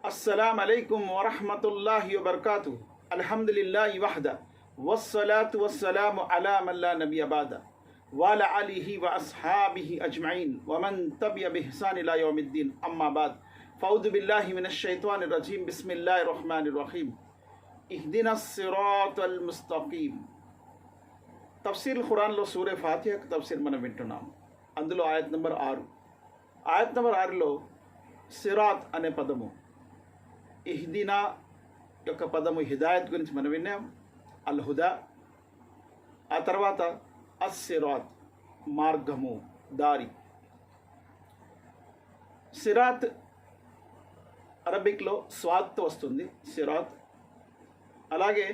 अस्सलाम अलैकुम वरहमतुल्लाहि वबरकातुहू। अल्हम्दुलिल्लाहि वहदा वस्सलातु वस्सलामु अला मन ला नबिय्य बअदा व अला आलिहि व अस्हाबिहि अजमईन व मन तबिअ बिहसान इला यौमिद्दीन। अम्मा बाद फ़अऊज़ु बिल्लाहि मिनश शैतानिर रजीम। बिस्मिल्लाहिर रहमानिर रहीम। इहदिनस सिरातल मुस्तकीम। తఫ్సీర్ ఖురాన్లో సూరే ఫాతిహా తఫ్సీర్ మనం వింటున్నాం. అందులో ఆయత్ నెంబర్ 6. ఆయత్ నెంబర్ 6లో సిరాత్ అనే పదము, ఇహ్దినా యొక్క పదము హిదాయత్ గురించి మనం విన్నాం. అల్ హుదా, ఆ తర్వాత అస్సిరాత్ మార్గము, దారి. సిరాత్ అరబిక్లో స్వాద్తో వస్తుంది సిరాత్. అలాగే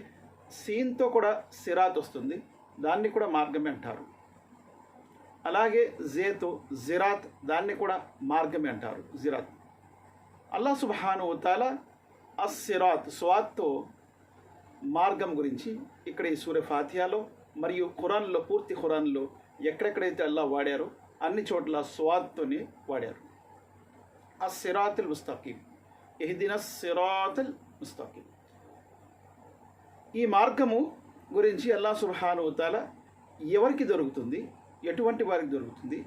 సీన్తో కూడా సిరాత్ వస్తుంది, దాన్ని కూడా మార్గమే అంటారు. అలాగే జేతో జిరాత్, దాన్ని కూడా మార్గమే అంటారు, జిరాత్. అల్లాహ్ సుబ్హానహు వ తఆలా అస్సిరాత్ స్వాద్తో మార్గం గురించి ఇక్కడ ఈ సూర ఫాతిహాలో మరియు ఖురాన్లో, పూర్తి ఖురాన్లో ఎక్కడెక్కడైతే అల్లాహ్ వాడారో అన్ని చోట్ల స్వాద్తోనే వాడారు. అస్సిరాతుల్ ముస్తకీం, ఇహ్దినస్ సిరాతుల్ ముస్తకీం. ఈ మార్గము గురించి అల్లాహ్ సుబ్హానహు వ తఆలా ఎవరికి దొరుకుతుంది, ఎటువంటి వారికి దొరుకుతుంది,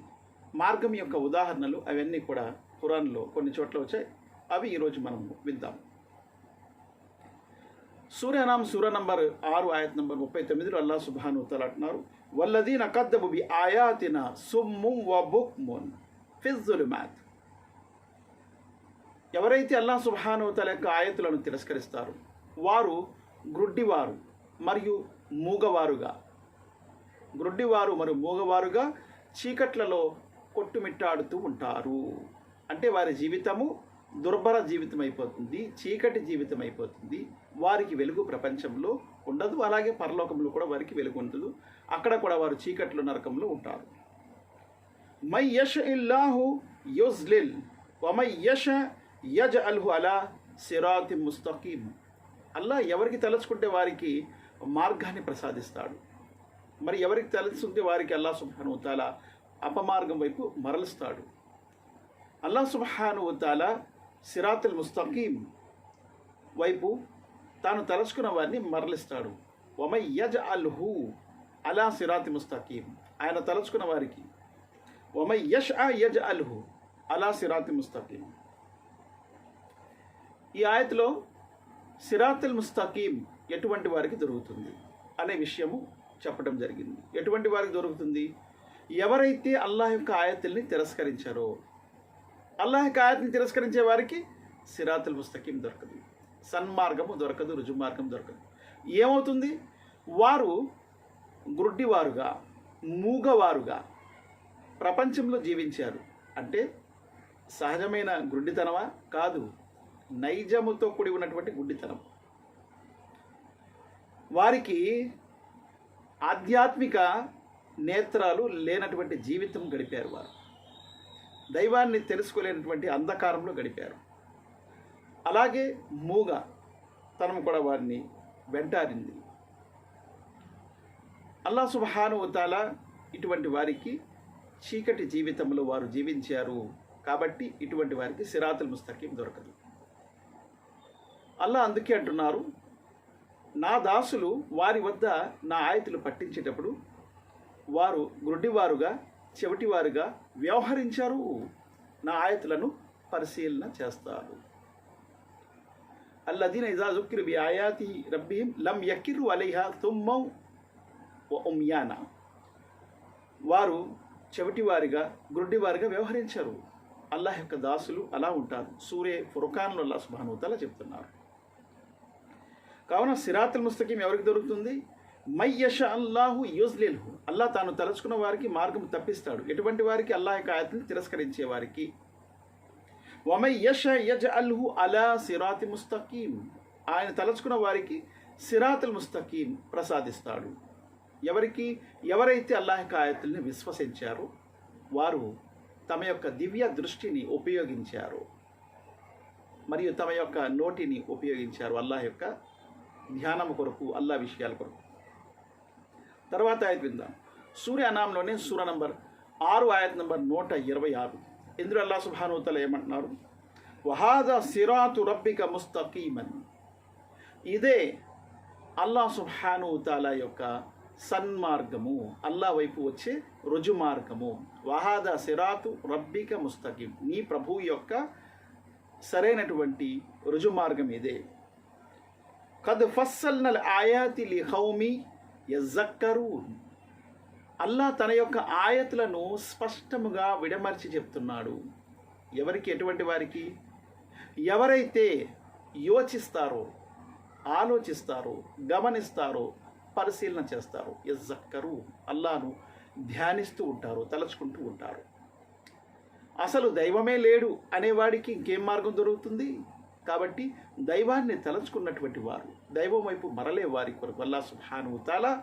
మార్గం యొక్క ఉదాహరణలు అవన్నీ కూడా ఖురాన్లో కొన్ని చోట్ల వచ్చాయి. అవి ఈరోజు మనం విద్దాం. సూర నంబర్ 6 ఆయత్ నంబర్ 39లో అల్లాహ్ సుబ్హానహు వ తఆలా అంటున్నారు, వల్లదీన కద్దబు బి ఆయాతినా సుమ్మున్ వ బుక్మున్ ఫిజ్ జులుమాత్. ఎవరైతే అల్లాహ్ సుబ్హానహు వ తఆలా యొక్క ఆయతులను తిరస్కరిస్తారో వారు గ్రుడ్డివారు మరియు మూగవారుగా, గ్రుడ్డివారు మరియు మూగవారుగా చీకట్లలో కొట్టుమిట్టాడుతూ ఉంటారు. అంటే వారి జీవితము దుర్భర జీవితం అయిపోతుంది, చీకటి జీవితం అయిపోతుంది. వారికి వెలుగు ప్రపంచంలో ఉండదు, అలాగే పరలోకంలో కూడా వారికి వెలుగు ఉండదు. అక్కడ కూడా వారు చీకట్లో, నరకంలో ఉంటారు. మై యష్ ఇల్లాహు యుజ్లిల్ వ మై యష యజ్అల్హు అలా సిరాతిన్ ముస్తకీం. అల్లాహ్ ఎవరికి తలుచుకుంటే వారికి మార్గాన్ని ప్రసాదిస్తాడు, మరి ఎవరికి తలుచుకుంటే వారికి అల్లాహ్ సుబ్హానహు వ తఆలా అపమార్గం వైపు మరలుస్తాడు. అల్లాహ్ సుబ్హానహు వ తఆలా సిరాతుల్ ముస్తకీం వైపు తాను తలుచుకున్న వారిని మరలిస్తాడు. వమై యజ్అల్హు అలా సిరాతి ముస్తకీం, ఆయన తలుచుకున్న వారికి. వమై యష్అ యజ్అల్హు అలా సిరాతి ముస్తకీం. ఈ ఆయత్లో సిరాతుల్ ముస్తకీం ఎటువంటి వారికి దొరుకుతుంది అనే విషయము చెప్పడం జరిగింది. ఎటువంటి వారికి దొరుకుతుంది? ఎవరైతే అల్లాహ్ యొక్క ఆయతుల్ని తిరస్కరించారో, అల్లాహ్ యొక్క ఆయత్ని తిరస్కరించే వారికి సిరాతుల్ ముస్తకీం దొరకదు, సన్మార్గము దొరకదు, రుజుమార్గం దొరకదు. ఏమవుతుంది? వారు గ్రుడ్డివారుగా, మూగవారుగా ప్రపంచంలో జీవించారు. అంటే సహజమైన గుడ్డితనమా? కాదు, నైజముతో కూడి ఉన్నటువంటి గుడ్డితనం. వారికి ఆధ్యాత్మిక నేత్రాలు లేనటువంటి జీవితం గడిపారు. వారు దైవాన్ని తెలుసుకోలేనటువంటి అంధకారంలో గడిపారు. అలాగే మూగ తనం కూడా వారిని వెంటారింది. అల్లాహ్ సుబ్హానహు వ తఆలా ఇటువంటి వారికి చీకటి జీవితంలో వారు జీవించారు కాబట్టి ఇటువంటి వారికి సిరాతుల్ ముస్తకీం దొరకదు. అల్లాహ్ అందుకే అంటున్నారు, నా దాసులు వారి వద్ద నా ఆయతులు పట్టించేటప్పుడు వారు గ్రుడ్డివారుగా, చెవిటివారుగా వ్యవహరించారు, నా ఆయతులను పరిశీలన చేస్తారు. అల్లదీన ఇజా జుక్కిరు బి ఆయాతి రబ్బిహిం లం యకిర్రు అలైహా తుమ్మౌ వ ఉమ్యానా. వారు చెవిటివారిగా, గ్రుడ్డివారిగా వ్యవహరించారు. అల్లాహ్ యొక్క దాసులు అలా ఉంటారు. సూరే ఫుర్ఖాన్లో అల్లాహ్ సుబ్హానహు వ తఆలా చెప్తున్నారు. కావున సిరాతుల్ ముస్తకీం ఎవరికి దొరుకుతుంది? మై యష అల్లాహు యుజ్లిల్హు, అల్లాహ్ తాను తలుచుకున్న వారికి మార్గం తప్పిస్తాడు. ఎటువంటి వారికి? అల్లాహ్ యొక్క ఆయతుల్ని తిరస్కరించే వారికి. వమై యష యజ్అల్హు అలా సిరాతి ముస్తకీం, ఆయన తలుచుకున్న వారికి సిరాతుల్ ముస్తకీం ప్రసాదిస్తాడు. ఎవరికి? ఎవరైతే అల్లాహ్ యొక్క ఆయతుల్ని విశ్వసించారో వారు తమ యొక్క దివ్య దృష్టిని ఉపయోగించారు మరియు తమ యొక్క నోటిని ఉపయోగించారు అల్లాహ్ యొక్క ధ్యానం కొరకు, అల్లాహ్ విషయాల కొరకు. తర్వాత ఆయత్ విందాం. సూర్య అనాంలోనే సూర నంబర్ 6 ఆయత్ నంబర్ 126. ఇందులో అల్లాహ్ సుబ్హానహు వ తఆలా ఏమంటున్నారు? వహాదా సిరాతు రబ్బిక ముస్తకీమన్. ఇదే అల్లాహ్ సుబ్హానహు తాలా యొక్క సన్మార్గము, అల్లా వైపు వచ్చే రుజు మార్గము. వహాదా సిరాతు రబ్బిక ముస్తకీం, నీ ప్రభువు యొక్క సరైనటువంటి రుజు మార్గం ఇదే. కద్ ఫస్సల్నల్ ఆయాతి లిఖౌమి యజక్కరూన్. అల్లా తన యొక్క ఆయతులను స్పష్టముగా విడమర్చి చెప్తున్నాడు. ఎవరికి? ఎటువంటి వారికి? ఎవరైతే యోచిస్తారో, ఆలోచిస్తారో, గమనిస్తారో, పరిశీలన చేస్తారో, యజక్కరు, అల్లాను ధ్యానిస్తూ ఉంటారు, తలుచుకుంటూ ఉంటారు. అసలు దైవమే లేడు అనేవాడికి ఇంకేం మార్గం దొరుకుతుంది? కాబట్టి దైవాన్ని తలుచుకున్నటువంటి వారు, దైవం వైపు మరలే వారి కొరకు అల్లాహ్ సుబ్హానహు తాలా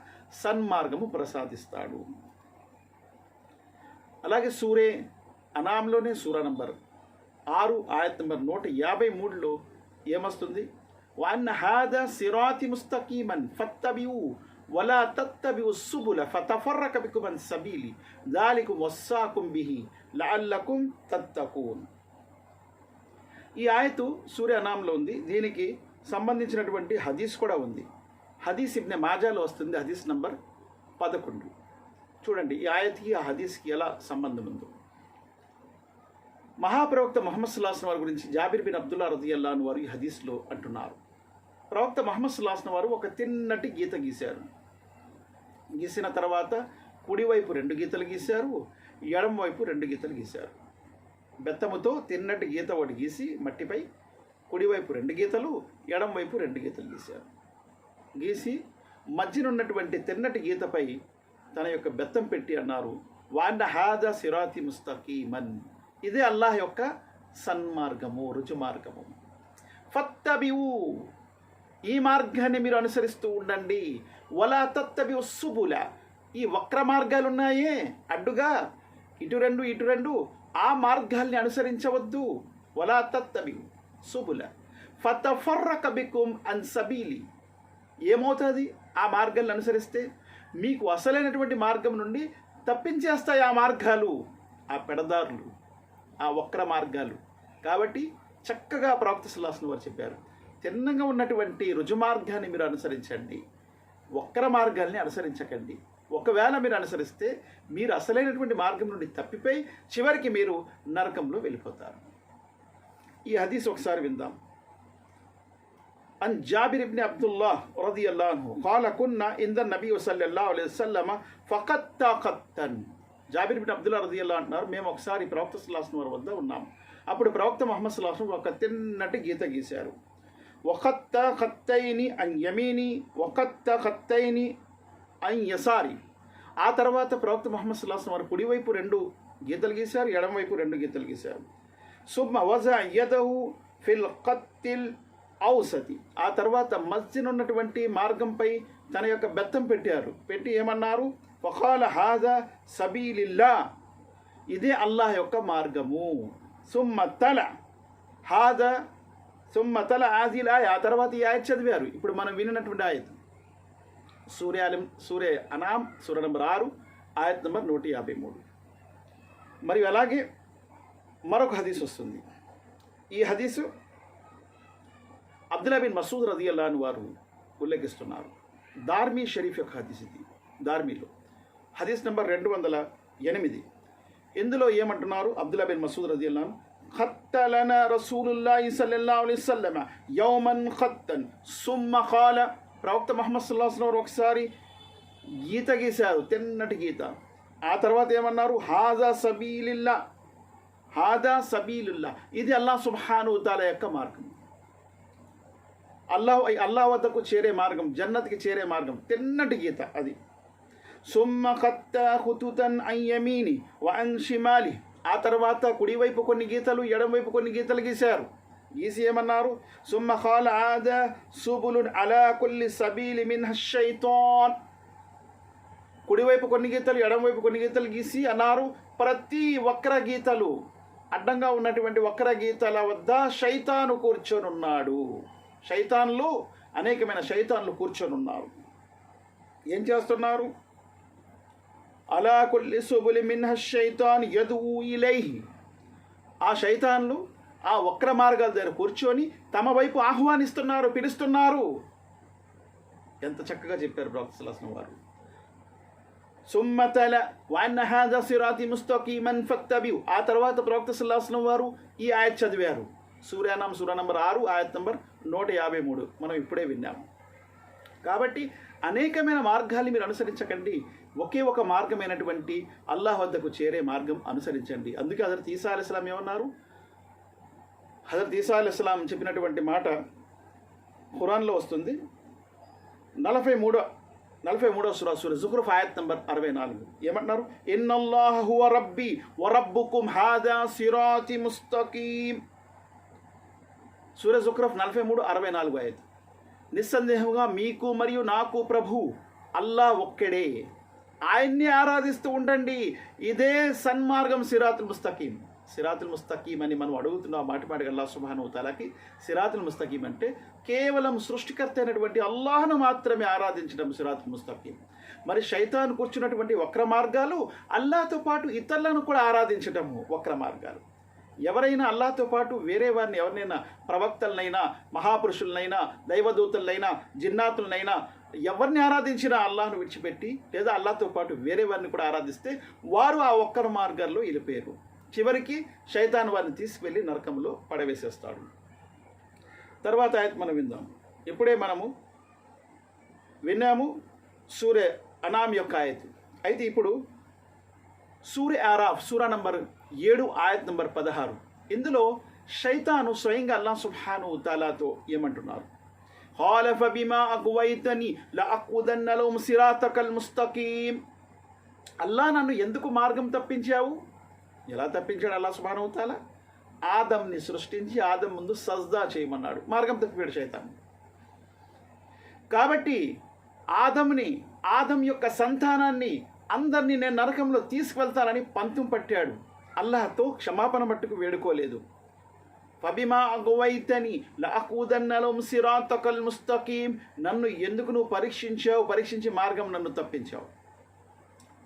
సన్మార్గము ప్రసాదిస్తాడు. అలాగే సూరే అనాంలోనే సూరా నంబర్ 6 ఆయత్ నంబర్ 153లో ఏమొస్తుంది? వఅన్న హాదా సిరాతి ముస్తకీమన్ ఫత్తబిఊ వలా తత్తబిఊ సుబుల ఫతఫర్రక బికుమ్ అన్ సబీలి దాలికుం వస్సాకుం బిహి లఅల్లకుం తత్తకూన్. ఈ ఆయతు సూర్య అనాంలో ఉంది. దీనికి సంబంధించినటువంటి హదీస్ కూడా ఉంది. హదీస్ ఇబ్నే మాజాలో వస్తుంది, హదీస్ నంబర్ 11. చూడండి ఈ ఆయత్కి ఆ హదీస్కి ఎలా సంబంధం ఉందో. మహాప్రవక్త ముహమ్మద్ సల్లల్లాహు అలైహి వసల్లం వారి గురించి జాబిర్ బిన్ అబ్దుల్లా రదియల్లాహు అన్హు వారు ఈ హదీస్లో అంటున్నారు. ప్రవక్త ముహమ్మద్ సల్లల్లాహు అలైహి వసల్లం వారు ఒక తిన్నటి గీత గీశారు. గీసిన తర్వాత కుడివైపు 2 గీతలు గీశారు, ఎడమ వైపు 2 గీతలు గీశారు. బెత్తముతో తిన్నటి గీత ఒకటి గీసి మట్టిపై కుడివైపు 2 గీతలు, ఎడమ వైపు 2 గీతలు గీశారు. గీసి మధ్యనున్నటువంటి తిన్నటి గీతపై తన యొక్క బెత్తం పెట్టి అన్నారు, వాన్న హాదా సిరాతి ముస్తకీమన్. ఇదే అల్లాహ్ యొక్క సన్మార్గము, రుజు మార్గము. ఫత్తబిఊ, ఈ మార్గాన్ని మీరు అనుసరిస్తూ ఉండండి. వలా తత్తబిఊ సుబుల, ఈ వక్ర మార్గాలు ఉన్నాయే అడ్డుగా, ఇటు 2 ఆ మార్గాల్ని అనుసరించవద్దు. వలా తత్తబిఊ సుబుల ఫతఫర్రక బికుమ్ అన్ సబీలి. ఏమవుతుంది ఆ మార్గాలను అనుసరిస్తే? మీకు అసలైనటువంటి మార్గం నుండి తప్పించేస్తాయి ఆ మార్గాలు, ఆ పెడదారులు, ఆ వక్ర మార్గాలు. కాబట్టి చక్కగా ప్రవక్త సల్లల్లాహు అలైహి వసల్లం వారు చెప్పారు, తిన్నగా ఉన్నటువంటి రుజు మార్గాన్ని మీరు అనుసరించండి, వక్ర మార్గాల్ని అనుసరించకండి. ఒకవేళ మీరు అనుసరిస్తే మీరు అసలైనటువంటి మార్గం నుండి తప్పిపోయి చివరికి మీరు నరకంలో వెళ్ళిపోతారు. ఈ హదీస్ ఒకసారి విందాం. అన్ జాబిర్ ఇబ్న్ అబ్దుల్లాహ్ రదియల్లాహు అన్హు ఖాల కున్నా ఇంద నబీ సల్లల్లాహు అలైహి వసల్లం ఫఖత్త ఖత్తన్. జాబిర్ ఇబ్న్ అబ్దుల్లా రదియల్లాహు అంటున్నారు, మేము ఒకసారి ప్రవక్త సల్లల్లాహు అలైహి వసల్లం వద్ద ఉన్నాం. అప్పుడు ప్రవక్త ముహమ్మద్ సల్లల్లాహు అలైహి వసల్లం ఒక తిన్నటి గీత గీశారు. వఖత్త ఖత్తైని అన్ యమీని వఖత్త ఖత్తైని అన్ యసారి. ఆ తర్వాత ప్రవక్త ముహమ్మద్ సల్లల్లాహు అలైహి వసల్లం వారు కుడివైపు 2 గీతలు గీశారు, ఎడమవైపు 2 గీతలు గీశారు. సుమ్మ వజా యదహు ఫిల్ ఖత్తిల్ ఔసతి. ఆ తర్వాత మస్జిద్ ఉన్నటువంటి మార్గంపై తన యొక్క బెత్తం పెట్టారు. పెట్టి ఏమన్నారు? వఖాల హాదా సబీలిల్లా, ఇదే అల్లాహ్ యొక్క మార్గము. సుమ్మ తల హాదా సుమ్మ తల ఆదిల్ ఆయ్. ఆ తర్వాత ఈ ఆయత్ చదివారు. ఇప్పుడు మనం వినినటువంటి ఆయత్ సూర్య అనాం సూర నంబర్ 6 ఆయత్ నంబర్ 153. మరియు అలాగే మరొక హదీస్ వస్తుంది. ఈ హదీసు అబ్దుల్లా బిన్ మసూద్ రదియల్లాహు అన్హు వారు ఉల్లేఖిస్తున్నారు. దార్మీ షరీఫ్ యొక్క హదీస్ ఇది. దార్మీలో హదీస్ నంబర్ 208. ఇందులో ఏమంటున్నారు? అబ్దుల్లా బిన్ మసూద్ రదియల్లాహు అన్హు, ఖత్తలనా రసూలుల్లాహి సల్లల్లాహు అలైహి వసల్లం యౌమన్ ఖత్తన్ సుమ్మ ఖాల. ప్రవక్త ముహమ్మద్ సల్లల్లాహు అలైహి వసల్లం ఒకసారి గీత గీశారు, తిన్నటి గీత. ఆ తర్వాత ఏమన్నారు? హాజా సబీలిల్లా, హాదా సబీలుల్లా, ఇది అల్లాహ్ సుబ్హానహు తాలా యొక్క మార్గం, అల్లాహ్ వద్దకు చేరే మార్గం, జన్నత్కి చేరే మార్గం. తిన్నటి గీత అది. సుమ్మ ఖత్త ఖుతుతన్ అన్ యమీని వ అన్ షిమాలి. ఆ తర్వాత కుడివైపు కొన్ని గీతలు, ఎడమవైపు కొన్ని గీతలు గీశారు. గీసి ఏమన్నారు? సుమ్మ ఖాల ఆదా సుబులున్ అలా కుల్లి సబీలి మిన్హ షైతాన్. కుడివైపు కొన్ని గీతలు, ఎడమవైపు కొన్ని గీతలు గీసి అన్నారు, ప్రతి వక్ర గీతలు, అడ్డంగా ఉన్నటువంటి వక్ర గీతల వద్ద శైతాను కూర్చొని ఉన్నాడు. శైతాన్లు, అనేకమైన శైతాన్లు కూర్చొని ఉన్నారు. ఏం చేస్తున్నారు? అలా కుల్లి సుబులి మిన్హ శైతాన్ యదుఊ ఇలైహి. ఆ శైతాన్లు ఆ వక్ర మార్గాల దగ్గర కూర్చొని తమ వైపు ఆహ్వానిస్తున్నారు, పిలుస్తున్నారు. ఎంత చక్కగా చెప్పారు ప్రవక్త సల్లల్లాహు అలైహి వసల్లం వారు. సుమ్మతల వన్న హాజా సిరాతి ముస్తకీమన్ ఫత్తబియు. ఆ తర్వాత ప్రవక్త సల్లల్లాహు అలైహి వసల్లం వారు ఈ ఆయత్ చదివారు. సూరా నంబర్ 6 ఆయత్ నంబర్ 153 మనం ఇప్పుడే విన్నాము. కాబట్టి అనేకమైన మార్గాలు మీరు అనుసరించకండి, ఒకే ఒక మార్గమైనటువంటి అల్లాహ్ వద్దకు చేరే మార్గం అనుసరించండి. అందుకే హజరత్ ఈసా అలైహిస్సలాం ఏమన్నారు? హజరత్ ఈసా అలైహిస్సలాం చెప్పినటువంటి మాట ఖురాన్లో వస్తుంది. 43వ సూరా జుఖ్రుఫ్ ఆయత్ నంబర్ 64 ఏమంటున్నారు? ఇన్నల్లాహ హువ రబ్బీ వ రబ్బుకుం హాదా సిరాతి ముస్తకీమ్. సూరా జుఖ్రుఫ్ 43:64 ఆయత్. నిస్సందేహంగా మీకు మరియు నాకు ప్రభు అల్లా ఒక్కడే, ఆయన్ని ఆరాధిస్తూ ఉండండి, ఇదే సన్మార్గం సిరాతుల్ ముస్తకీం. సిరాతుల్ ముస్తకీం అని మనం అడుగుతున్నాం మాటిమాటికి అల్లాహ్ సుబ్హానహు వ తఆలాకి. సిరాతుల్ ముస్తకీం అంటే కేవలం సృష్టికర్త అయినటువంటి అల్లాహ్ను మాత్రమే ఆరాధించడం సిరాతుల్ ముస్తకీం. మరి శైతాన్ కూర్చున్నటువంటి వక్ర మార్గాలు అల్లాహ్తో పాటు ఇతరులను కూడా ఆరాధించటము వక్ర మార్గాలు. ఎవరైనా అల్లాహ్తో పాటు వేరే వారిని, ఎవరినైనా ప్రవక్తలనైనా, మహాపురుషులనైనా, దైవదూతలనైనా, జిన్నాతులనైనా ఎవరిని ఆరాధించినా అల్లాహ్ను విడిచిపెట్టి లేదా అల్లాహ్తో పాటు వేరే వారిని కూడా ఆరాధిస్తే వారు ఆ ఒక్కర మార్గాల్లో వెళ్ళిపోయారు. చివరికి శైతాన్ వారిని తీసుకువెళ్ళి నరకంలో పడవేసేస్తాడు. తర్వాత ఆయత్ మనం విందాం. ఇప్పుడే మనము విన్నాము సూరే అనామ్ యొక్క ఆయత్. అయితే ఇప్పుడు సూరే ఆరాఫ్ సూరా నంబర్ 7 ఆయత్ నంబర్ 16. ఇందులో శైతాను స్వయంగా అల్లాహ్ సుబ్హానహు వ తఆలాతో ఏమంటున్నారు? ఖాల ఫబిమా అగ్వైతని లఅఖుదన్న లహుం సిరాతకల్ ముస్తకీం. అల్లాహ్ నన్ను ఎందుకు మార్గం తప్పించావు? ఎలా తప్పించాడు అల్లాహ్ సుబ్హానహు వ తఆలా? ఆదంని సృష్టించి ఆదం ముందు సజ్దా చేయమన్నాడు, మార్గం తప్పిపోయాడు శైతాన్. కాబట్టి ఆదం యొక్క సంతానాన్ని అందరినీ నేను నరకంలో తీసుకువెళ్తానని పంతం పట్టాడు. అల్లాహ్తో క్షమాపణ మట్టుకు వేడుకోలేదు. ఫబిమా అగ్వైతని లఅఖుదన్న లహుం సిరాతకల్ ముస్తకీం. నన్ను ఎందుకు నువ్వు పరీక్షించి మార్గం నన్ను తప్పించావు.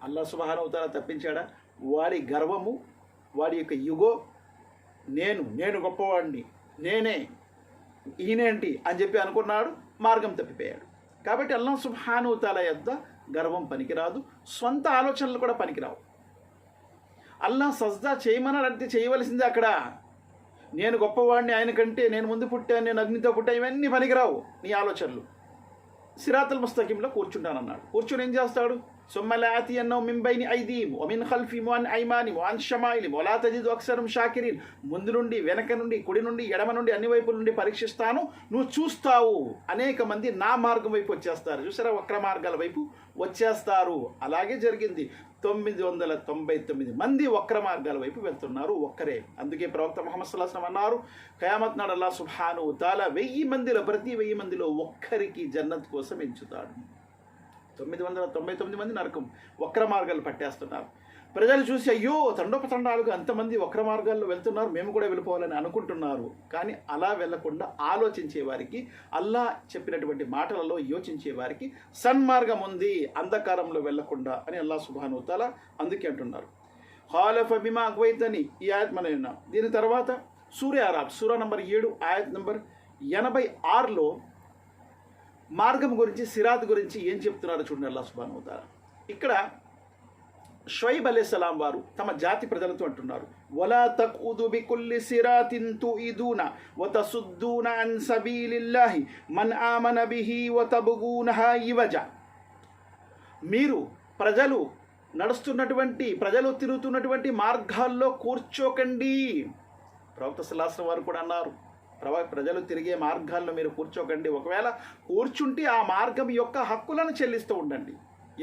అల్లాహ్ సుబ్హానహు వ తఆలా తప్పించాడా? వాడి గర్వము, వాడి యొక్క యుగో, నేను గొప్పవాడిని, ఈయనేంటి అని చెప్పి అనుకున్నాడు, మార్గం తప్పిపోయాడు. కాబట్టి అల్లాహ్ సుబ్హానహు వ తఆలా యొద్ద గర్వం పనికిరాదు, స్వంత ఆలోచనలు కూడా పనికిరావు. అల్లాహ్ సజ్దా చేయమన్నాడంటే చేయవలసిందే. అక్కడ నేను గొప్పవాడిని, ఆయన కంటే నేను ముందు పుట్టాను, నేను అగ్నితో పుట్టాను, ఇవన్నీ పనికిరావు నీ ఆలోచనలు. సిరాతుల్ ముస్తకీంలో కూర్చుంటానన్నాడు. కూర్చుని ఏం చేస్తాడు? ثم لآتينهم من بين أيديهم ومن خلفهم وعن أيمانهم وعن شمائلهم ولا تجد أكثرهم شاكرين. ముందు నుండి, వెనక నుండి, కుడి నుండి, ఎడమ నుండి, అన్ని వైపుల నుండి పరీక్షిస్తాను, నువ్వు చూస్తావు. అనేక మంది నా మార్గం వైపు వచ్చేస్తారు. చూసారా, వక్ర మార్గాల వైపు వచ్చేస్తారు. అలాగే జరిగింది. 999 మంది వక్ర మార్గాల వైపు వెళ్తున్నారు, ఒక్కరే. అందుకే ప్రవక్త ముహమ్మద్ సల్లల్లాహు అలైహి వసల్లం అన్నారు, ఖయామత్ నాడు అల్లాహ్ సుబ్హానహు వ తఆలా 1000 మందిలో ప్రతి 1000 మందిలో ఒక్కరికి జన్నత్ కోసం ఎంచుతాడు. 999 మంది నరకం వక్ర మార్గాలు పట్టేస్తున్నారు. ప్రజలు చూసి అయ్యో తండోపతండాలుగా అంతమంది వక్ర మార్గాల్లో వెళ్తున్నారు, మేము కూడా వెళ్ళిపోవాలని అనుకుంటున్నారు. కానీ అలా వెళ్లకుండా ఆలోచించే వారికి, అల్లాహ్ చెప్పినటువంటి మాటలలో యోచించే వారికి సన్మార్గం ఉంది, అంధకారంలో వెళ్లకుండా అని అల్లాహ్ సుబ్హానహు వ తఆలా అందుకే అంటున్నారు. ఖాల ఫబిమా అగ్వైతని ఈ ఆయత్ మనం విన్నాం. దీని తర్వాత సూరే ఆరాఫ్ సూరా నంబర్ 7 ఆయత్ నంబర్ 86లో మార్గం గురించి, సిరాత్ గురించి ఏం చెప్తున్నారో చూడండి అల్లాహ్ సుబ్హానహు వ తఆలా. ఇక్కడ షుఐబ్ అలైహిస్సలాం వారు తమ జాతి ప్రజలతో అంటున్నారు, వలా తఖ్ఉదు బికుల్లి సిరాతిన్ తుఇదూన వతసుద్దూన అన్ సబీలిల్లాహి మన్ ఆమన బిహి వతబ్గూనహా ఇవజ. మీరు ప్రజలు తిరుగుతున్నటువంటి మార్గాల్లో కూర్చోకండి. ప్రవక్త సల్లల్లాహు అలైహి వసల్లం వారు కూడా అన్నారు, ప్రజలు తిరిగే మార్గాల్లో మీరు కూర్చోకండి. ఒకవేళ కూర్చుంటే ఆ మార్గం యొక్క హక్కులను చెల్లిస్తూ ఉండండి.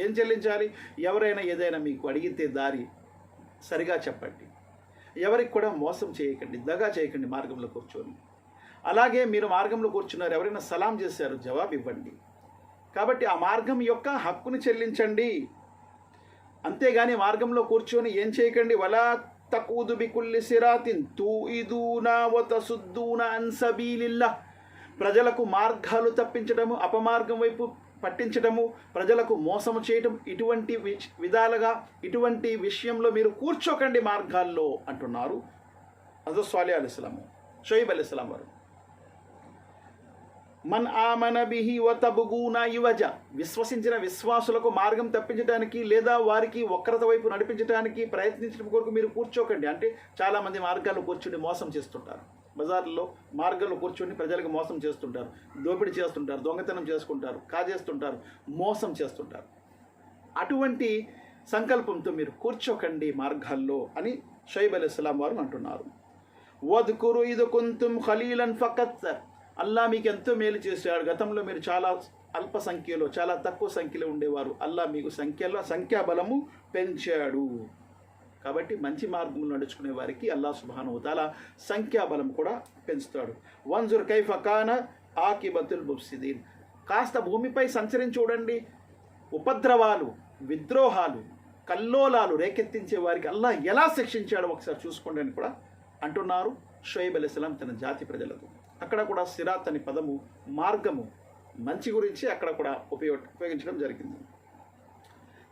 ఏం చెల్లించాలి? ఎవరైనా ఏదైనా మీకు అడిగితే దారి సరిగా చెప్పండి. ఎవరికి కూడా మోసం చేయకండి, దగా చేయకండి మార్గంలో కూర్చొని. అలాగే మీరు మార్గంలో కూర్చున్నారు, ఎవరైనా సలాం చేశారు, జవాబు ఇవ్వండి. కాబట్టి ఆ మార్గం యొక్క హక్కును చెల్లించండి. అంతేగాని మార్గంలో కూర్చొని ఏం చేయకండి. వలా తఖ్ఉదు బికుల్లి సిరాతిన్ తుఇదూన వతసుద్దూన అన్ సబీలిల్లాహ్. ప్రజలకు మార్గాలు తప్పించడము, అపమార్గం వైపు పట్టించడము, ప్రజలకు మోసము చేయటం, ఇటువంటి విధాలుగా ఇటువంటి విషయంలో మీరు కూర్చోకండి మార్గాల్లో అంటున్నారు హజరత్ సాలిహ్ అలైహిస్సలాం. షోయిబ్ అలైహిస్సలాం వారు. మన్ ఆమన బిహి వతబుగూనా ఇవజ, విశ్వసించిన విశ్వాసులకు మార్గం తప్పించడానికి లేదా వారికి వక్రత వైపు నడిపించడానికి ప్రయత్నించడం కొరకు మీరు కూర్చోకండి. అంటే చాలామంది మార్గాల్లో కూర్చుని మోసం చేస్తుంటారు, బజార్లో మార్గాల్లో కూర్చొని ప్రజలకు మోసం చేస్తుంటారు, దోపిడీ చేస్తుంటారు, దొంగతనం చేసుకుంటారు, కాజేస్తుంటారు, మోసం చేస్తుంటారు. అటువంటి సంకల్పంతో మీరు కూర్చోకండి మార్గాల్లో అని షోయిబ్ అలైహిస్సలాం వారు అంటున్నారు. వద్కురు ఇద్ కుంతుం ఖలీలన్ ఫకత్, అల్లా మీకు ఎంతో మేలు చేశాడు. గతంలో మీరు చాలా అల్ప సంఖ్యలో, చాలా తక్కువ సంఖ్యలో ఉండేవారు. అల్లా మీకు సంఖ్యాబలము పెంచాడు. కాబట్టి మంచి మార్గంలో నడుచుకునే వారికి అల్లా సుబ్హానహు వ తఆలా సంఖ్యాబలం కూడా పెంచుతాడు. వంజుర్ కైఫ కాన ఆకిబతుల్ ముఫ్సిదీన్, కాస్త భూమిపై సంచరించి చూడండి. ఉపద్రవాలు, విద్రోహాలు, కల్లోలాలు రేకెత్తించే వారికి అల్లా ఎలా శిక్షించాడో ఒకసారి చూసుకోండి అని కూడా అంటున్నారు షోయిబ్ అలైహిస్సలాం తన జాతి ప్రజలకు. అక్కడ కూడా సిరాత్ అనే పదము మార్గము, మంచి గురించి అక్కడ కూడా ఉపయోగించడం జరిగింది.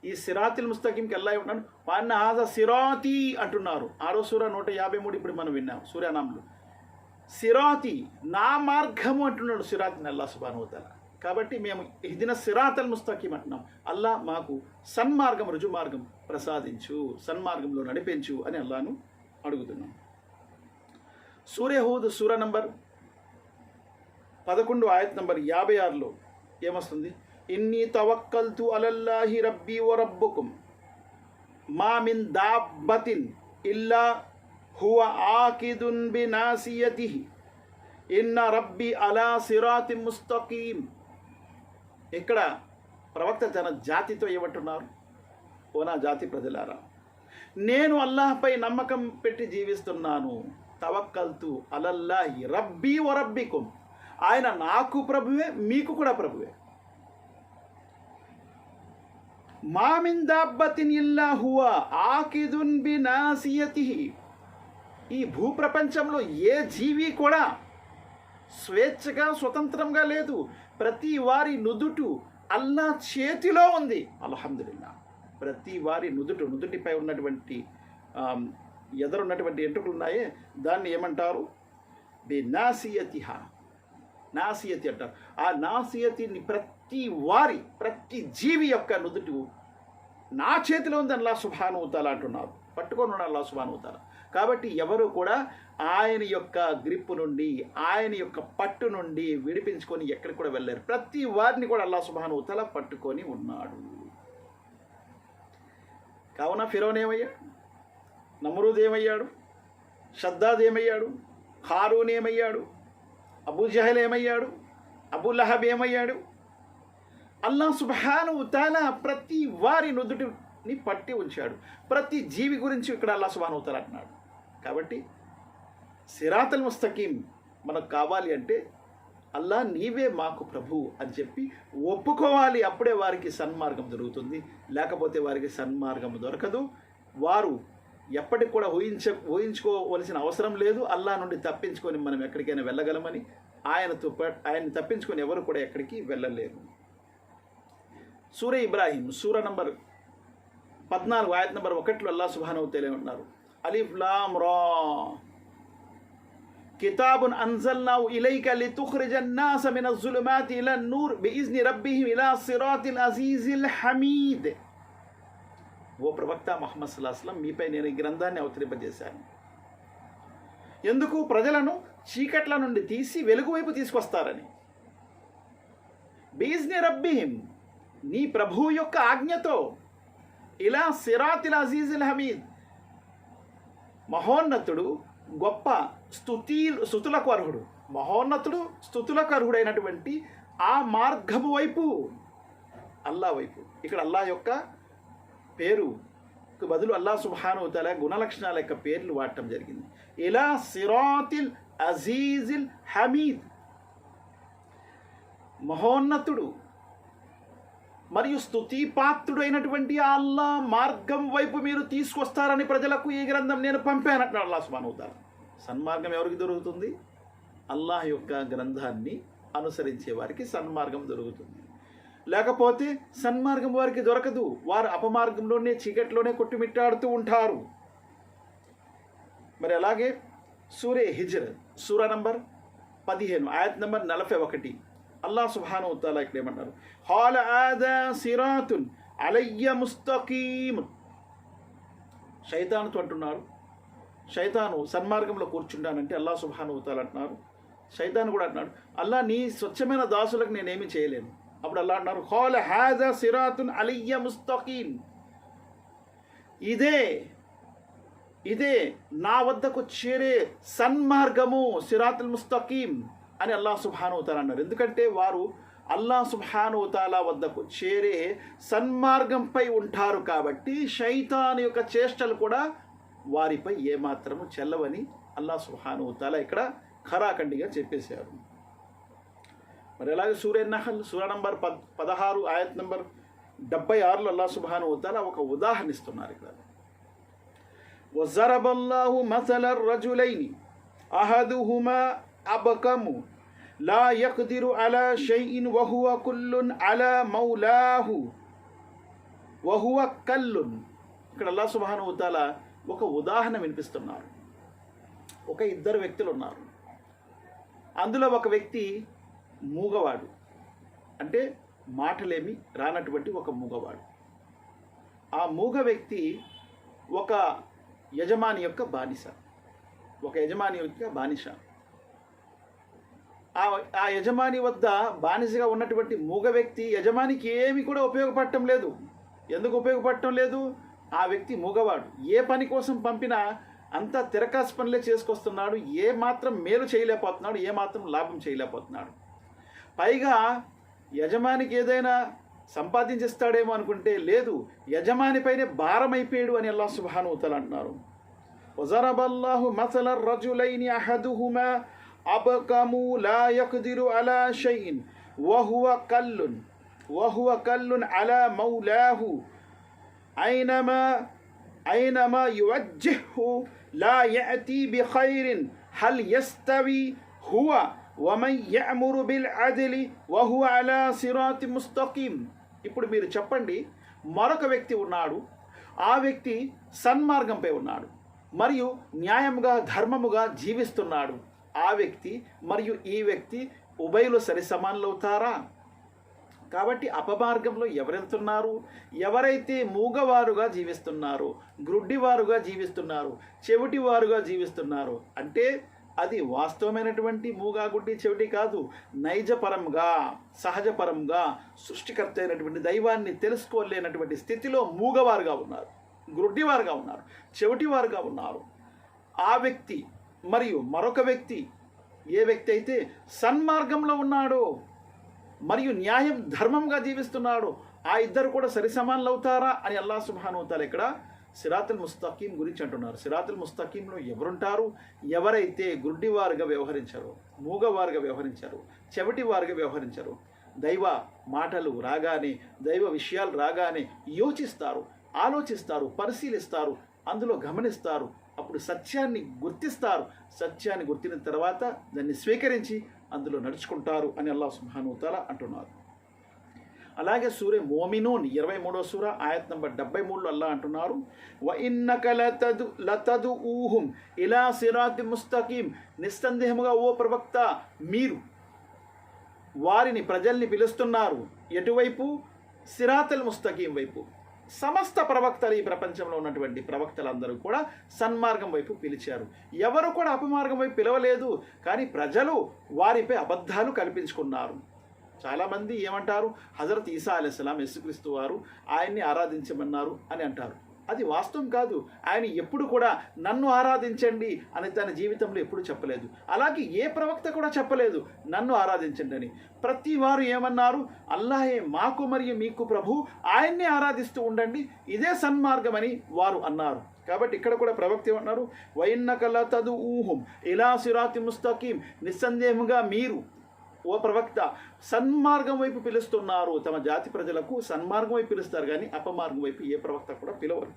ఈ సిరాతుల్ ముస్తకీంకి అల్లా ఏమంటున్నాడు, వాన్న హాజా సిరాతి అంటున్నారు. 6వ సూర 153 ఇప్పుడు మనం విన్నాం సూర్యానాంలో. సిరాతి నా మార్గము అంటున్నాడు సిరాత్ని అల్లా సుబ్హానహు వ తఆలా. కాబట్టి మేము ఇహ్దిన సిరాతల్ ముస్తకీం అంటున్నాం. అల్లా మాకు సన్మార్గం, రుజు మార్గం ప్రసాదించు, సన్మార్గంలో నడిపించు అని అల్లాను అడుగుతున్నాం. సూర్య హూద్ సూర నంబర్ 11 ఆయత్ నంబర్ 56లో ఏమొస్తుంది? ఇన్నీ తవక్కల్తు అలల్లాహి రబ్బీ వ రబ్బుకుం మా మిన్ దాబ్బతిన్ ఇల్లా హువ ఆకిదున్ బినాసియతిహి ఇన్న రబ్బీ అలా సిరాతి ముస్తకీం. ఇక్కడ ప్రవక్త తన జాతితో ఏమంటున్నారు? ఓ నా జాతి ప్రజలారా, నేను అల్లాహ్పై నమ్మకం పెట్టి జీవిస్తున్నాను. తవక్కల్తు అలల్లాహి రబ్బీ వ రబ్బికుం, ఆయన నాకు ప్రభువే, మీకు కూడా ప్రభువే. మా మిన్ దాబ్బతిన్ ఇల్లా హువ ఆకిదున్ బినాసియతిహి, ఈ భూప్రపంచంలో ఏ జీవి కూడా స్వేచ్ఛగా స్వతంత్రంగా లేదు. ప్రతి వారి నుదుటు అల్లా చేతిలో ఉంది. అల్హమ్దులిల్లా. ప్రతి వారి నుదుటిపై ఉన్నటువంటి ఎదరున్నటువంటి ఎంట్రుకలు ఉన్నాయే దాన్ని ఏమంటారు? బినాసియతిహా, నాసియతి అంటారు. ఆ నాసియతిని ప్రతి జీవి యొక్క నుదుటు నా చేతిలో ఉంది అల్లాహ్ సుబ్హానహు వ తఆలా అంటున్నారు. పట్టుకొని ఉన్నాడు అల్లాహ్ సుబ్హానహు వ తఆలా. కాబట్టి ఎవరు కూడా ఆయన యొక్క గ్రిప్పు నుండి, ఆయన యొక్క పట్టు నుండి విడిపించుకొని ఎక్కడికి కూడా వెళ్ళారు. ప్రతి వారిని కూడా అల్లాహ్ సుబ్హానహు వ తఆలా పట్టుకొని ఉన్నాడు. కావున ఫిరౌన్ ఏమయ్యాడు? నమ్రూద్ ఏమయ్యాడు? షద్దాద్ ఏమయ్యాడు? హారూన్ ఏమయ్యాడు? అబూ జహల్ ఏమయ్యాడు? అబూ లహబ్ ఏమయ్యాడు? అల్లాహ్ సుబ్హానహు వ తఆలా ప్రతి వారి నుదుటిని పట్టి ఉంచాడు. ప్రతి జీవి గురించి ఇక్కడ అల్లాహ్ సుబ్హానహు వ తఆలా అంటున్నాడు. కాబట్టి సిరాతుల్ ముస్తకీం మనకు కావాలి అంటే అల్లా నీవే మాకు ప్రభు అని చెప్పి ఒప్పుకోవాలి. అప్పుడే వారికి సన్మార్గం దొరుకుతుంది. లేకపోతే వారికి సన్మార్గం దొరకదు. వారు ఎప్పటికి కూడా ఊహించుకోవలసిన అవసరం లేదు. అల్లా నుండి తప్పించుకొని మనం ఎక్కడికైనా వెళ్ళగలమని. ఆయన్ని తప్పించుకొని ఎవరు కూడా ఎక్కడికి వెళ్ళలేరు. సూర ఇబ్రాహీం సూర నంబర్ 14 ఆయత్ నంబర్ 1లో అల్లాహ్ సుబ్హానహు వ తఆలా ఉన్నారు, అలిఫ్ లామ్ రా కితాబున్ అన్జల్నాహు ఇలైక లితుఖ్రిజన్ నాస మినజ్ జులుమాతి ఇలన్ నూర్ బిఇజ్ని రబ్బిహిం ఇలా సిరాతిల్ అజీజిల్ హమీద్. ఓ ప్రవక్త ముహమ్మద్ సల్లల్లాహు అలైహి వసల్లం, మీపై నేను ఈ గ్రంథాన్ని అవతరింపజేశాను. ఎందుకు? ప్రజలను చీకట్ల నుండి తీసి వెలుగు వైపు తీసుకొస్తారని. బిఇజ్ని రబ్బిహిం, నీ ప్రభువు యొక్క ఆజ్ఞతో. ఇలా సిరాతిల్ అజీజిల్ హమీద్, మహోన్నతుడు, గొప్ప స్తుతులకు అర్హుడు, మహోన్నతుడు, స్తుతులకు అర్హుడైనటువంటి ఆ మార్గము వైపు, అల్లా వైపు. ఇక్కడ అల్లా యొక్క పేరుకు బదులు అల్లాహ్ సుబ్హానహు వ తఆలా గుణలక్షణాల యొక్క పేర్లు వాడటం జరిగింది. ఇలా సిరాతిల్ అజీజిల్ హమీద్, మహోన్నతుడు మరియు స్తుతిపాత్రుడైనటువంటి అల్లా మార్గం వైపు మీరు తీసుకొస్తారని ప్రజలకు ఈ గ్రంథం నేను పంపానంటున్నాడు అల్లాహ్ సుబ్హానహు వ తఆలా. సన్మార్గం ఎవరికి దొరుకుతుంది? అల్లాహ్ యొక్క గ్రంథాన్ని అనుసరించే వారికి సన్మార్గం దొరుకుతుంది. లేకపోతే సన్మార్గం వారికి దొరకదు. వారు అపమార్గంలోనే, చీకట్లోనే కొట్టుమిట్టాడుతూ ఉంటారు. మరి అలాగే సూరే హిజ్ర్ సూరా నంబర్ 15 ఆయత్ నంబర్ 41. అల్లాహ్ సుబ్హానహు వ తఆలా ఇక్కడ ఏమన్నారు, హాల ఆదా సిరాతున్ అలయ్య ముస్తకీమ్. శైతానుతో అంటున్నారు, శైతాను సన్మార్గంలో కూర్చుంటానంటే అల్లాహ్ సుబ్హానహు వ తఆలా అంటున్నారు. శైతాను కూడా అంటున్నాడు, అల్లా నీ స్వచ్ఛమైన దాసులకు నేనేమి చేయలేను. అప్పుడు అల్లా అంటున్నారు, హాల హాదా సిరాతున్ అలయ్య ముస్తకీమ్. ఇదే నా వద్దకు చేరే సన్మార్గము, సిరాతుల్ ముస్తకీమ్ అని అల్లాహ్ సుబ్హానహు వ తఆలా అన్నారు. ఎందుకంటే వారు అల్లాహ్ సుబ్హానహు వ తఆలా వద్దకు చేరే సన్మార్గంపై ఉంటారు కాబట్టి శైతాను యొక్క చేష్టలు కూడా వారిపై ఏమాత్రము చెల్లవని అల్లాహ్ సుబ్హానహు వ తఆలా ఇక్కడ ఖరాఖండిగా చెప్పేశారు. మరి అలాగే సూరే నహల్ సూరా నంబర్ 16 ఆయత్ నంబర్ 76లో అల్లాహ్ సుబ్హానహు వ తఆలా ఒక ఉదాహరణ ఇస్తున్నారు ఇక్కడ. وَضَرَبَ اللَّهُ مَثَلَ الرَّجُلَيْنِ أَحَدُهُمَا أَبْكَمُ لَا يَقْدِرُ عَلَى شَيْءٍ وَهُوَ كَلٌّ عَلَى مَوْلَاهُ وَهُوَ كَلٌّ. ఇక్కడ అల్లాహ్ సుబ్హానహు వ తఆలా ఒక ఉదాహరణ వినిపిస్తున్నారు. ఒక ఇద్దరు వ్యక్తులు ఉన్నారు. అందులో ఒక వ్యక్తి మూగవాడు, అంటే మాటలేమి రానటువంటి ఒక మూగవాడు. ఆ మూగ వ్యక్తి ఒక యజమాని యొక్క బానిస. ఆ యజమాని వద్ద బానిసగా ఉన్నటువంటి మూగ వ్యక్తి యజమానికి ఏమి కూడా ఉపయోగపడటం లేదు. ఎందుకు ఉపయోగపడటం లేదు? ఆ వ్యక్తి మూగవాడు. ఏ పని కోసం పంపినా అంతా తిరకాసు పనులే చేసుకొస్తున్నాడు. ఏ మాత్రం మేలు చేయలేకపోతున్నాడు, ఏ మాత్రం లాభం చేయలేకపోతున్నాడు. పైగా యజమానికి ఏదైనా సంపాదించేస్తాడేమో అనుకుంటే లేదు, యజమానిపైనే భారమైపోయాడు అని అల్లాహ్ సుబ్హానహు వ తఆలా అంటున్నారు. وَضَرَبَ اللَّهُ مَثَلَ الرَّجُلَيْنِ أَحَدُهُمَا أَبْكَمُ لَا يَقْدِرُ عَلَى شَيْءٍ وَهُوَ كَلٌّ عَلَى مَوْلَاهُ أَيْنَمَا يُوَجِّههُ لَا يَأْتِي بِخَيْرٍ هَلْ يَسْتَوِي هُوَ وَمَنْ يَأْمُرُ بِالْعَدْلِ وَهُوَ عَلَى صِرَاطٍ مُسْتَقِيمٍ. ఇప్పుడు మీరు చెప్పండి, మరొక వ్యక్తి ఉన్నాడు, ఆ వ్యక్తి సన్మార్గంపై ఉన్నాడు మరియు న్యాయముగా ధర్మముగా జీవిస్తున్నాడు. ఆ వ్యక్తి మరియు ఈ వ్యక్తి ఉభయులు సరి సమానులు అవుతారా? కాబట్టి అపమార్గంలో ఎవరెళ్తున్నారు? ఎవరైతే మూగవారుగా జీవిస్తున్నారో, గ్రుడ్డివారుగా జీవిస్తున్నారు, చెవిటివారుగా జీవిస్తున్నారు, అంటే అది వాస్తవమైనటువంటి మూగా గుడ్డి చెవిటి కాదు, నైజపరంగా సహజపరంగా సృష్టికర్త అయినటువంటి దైవాన్ని తెలుసుకోలేనటువంటి స్థితిలో మూగవారుగా ఉన్నారు, గ్రుడ్డివారుగా ఉన్నారు, చెవిటివారుగా ఉన్నారు. ఆ వ్యక్తి మరియు మరొక వ్యక్తి, ఏ వ్యక్తి అయితే సన్మార్గంలో ఉన్నాడో మరియు న్యాయం ధర్మంగా జీవిస్తున్నాడో, ఆ ఇద్దరు కూడా సరి సమానులు అవుతారా అని అల్లాహ్ సుబ్హానహు వ తఆలా ఇక్కడ సిరాతుల్ ముస్తకీం గురించి అంటున్నారు. సిరాతుల్ ముస్తకీంలో ఎవరుంటారు? ఎవరైతే గుడ్డివారుగా వ్యవహరించారో, మూగవారుగా వ్యవహరించారు, చెవిటివారుగా వ్యవహరించారు, దైవ మాటలు రాగానే, దైవ విషయాలు రాగానే యోచిస్తారు, ఆలోచిస్తారు, పరిశీలిస్తారు, అందులో గమనిస్తారు, అప్పుడు సత్యాన్ని గుర్తిస్తారు. సత్యాన్ని గుర్తిన తర్వాత దాన్ని స్వీకరించి అందులో నడుచుకుంటారు అని అల్లాహ్ సుబ్హానహు వ తఆలా అంటున్నారు. అలాగే సూరే మోమినూన్ 23వ సూరా ఆయత్ నంబర్ 73లో అల్లాహ్ అంటున్నారు, వఇన్నక లతదుఊహుం ఇలా సిరాతి ముస్తకీం. నిస్సందేహముగా ఓ ప్రవక్త, మీరు వారిని ప్రజల్ని పిలుస్తున్నారు ఎటువైపు? సిరాతుల్ ముస్తకీం వైపు. సమస్త ప్రవక్తలు, ఈ ప్రపంచంలో ఉన్నటువంటి ప్రవక్తలందరూ కూడా సన్మార్గం వైపు పిలిచారు. ఎవరు కూడా అపమార్గం వైపు పిలవలేదు. కానీ ప్రజలు వారిపై అబద్ధాలు కల్పించుకున్నారు. చాలామంది ఏమంటారు, హజరత్ ఈసా అలైహిస్సలాం యేసుక్రీస్తు వారు ఆయన్ని ఆరాధించమన్నారు అని అంటారు. అది వాస్తవం కాదు. ఆయన ఎప్పుడు కూడా నన్ను ఆరాధించండి అని తన జీవితంలో ఎప్పుడు చెప్పలేదు. అలాగే ఏ ప్రవక్త కూడా చెప్పలేదు నన్ను ఆరాధించండి అని. ప్రతి వారు ఏమన్నారు, అల్లాహే మాకు మరియు మీకు ప్రభు, ఆయన్ని ఆరాధిస్తూ ఉండండి, ఇదే సన్మార్గం అని వారు అన్నారు. కాబట్టి ఇక్కడ కూడా ప్రవక్త ఏమన్నారు, వఇన్నక లతదుఊహుం ఇలా సిరాతి ముస్తకీం. నిస్సందేహంగా మీరు ఓ ప్రవక్త సన్మార్గం వైపు పిలుస్తున్నారు. తమ జాతి ప్రజలకు సన్మార్గం వైపు పిలుస్తారు, కానీ అపమార్గం వైపు ఏ ప్రవక్త కూడా పిలవరు.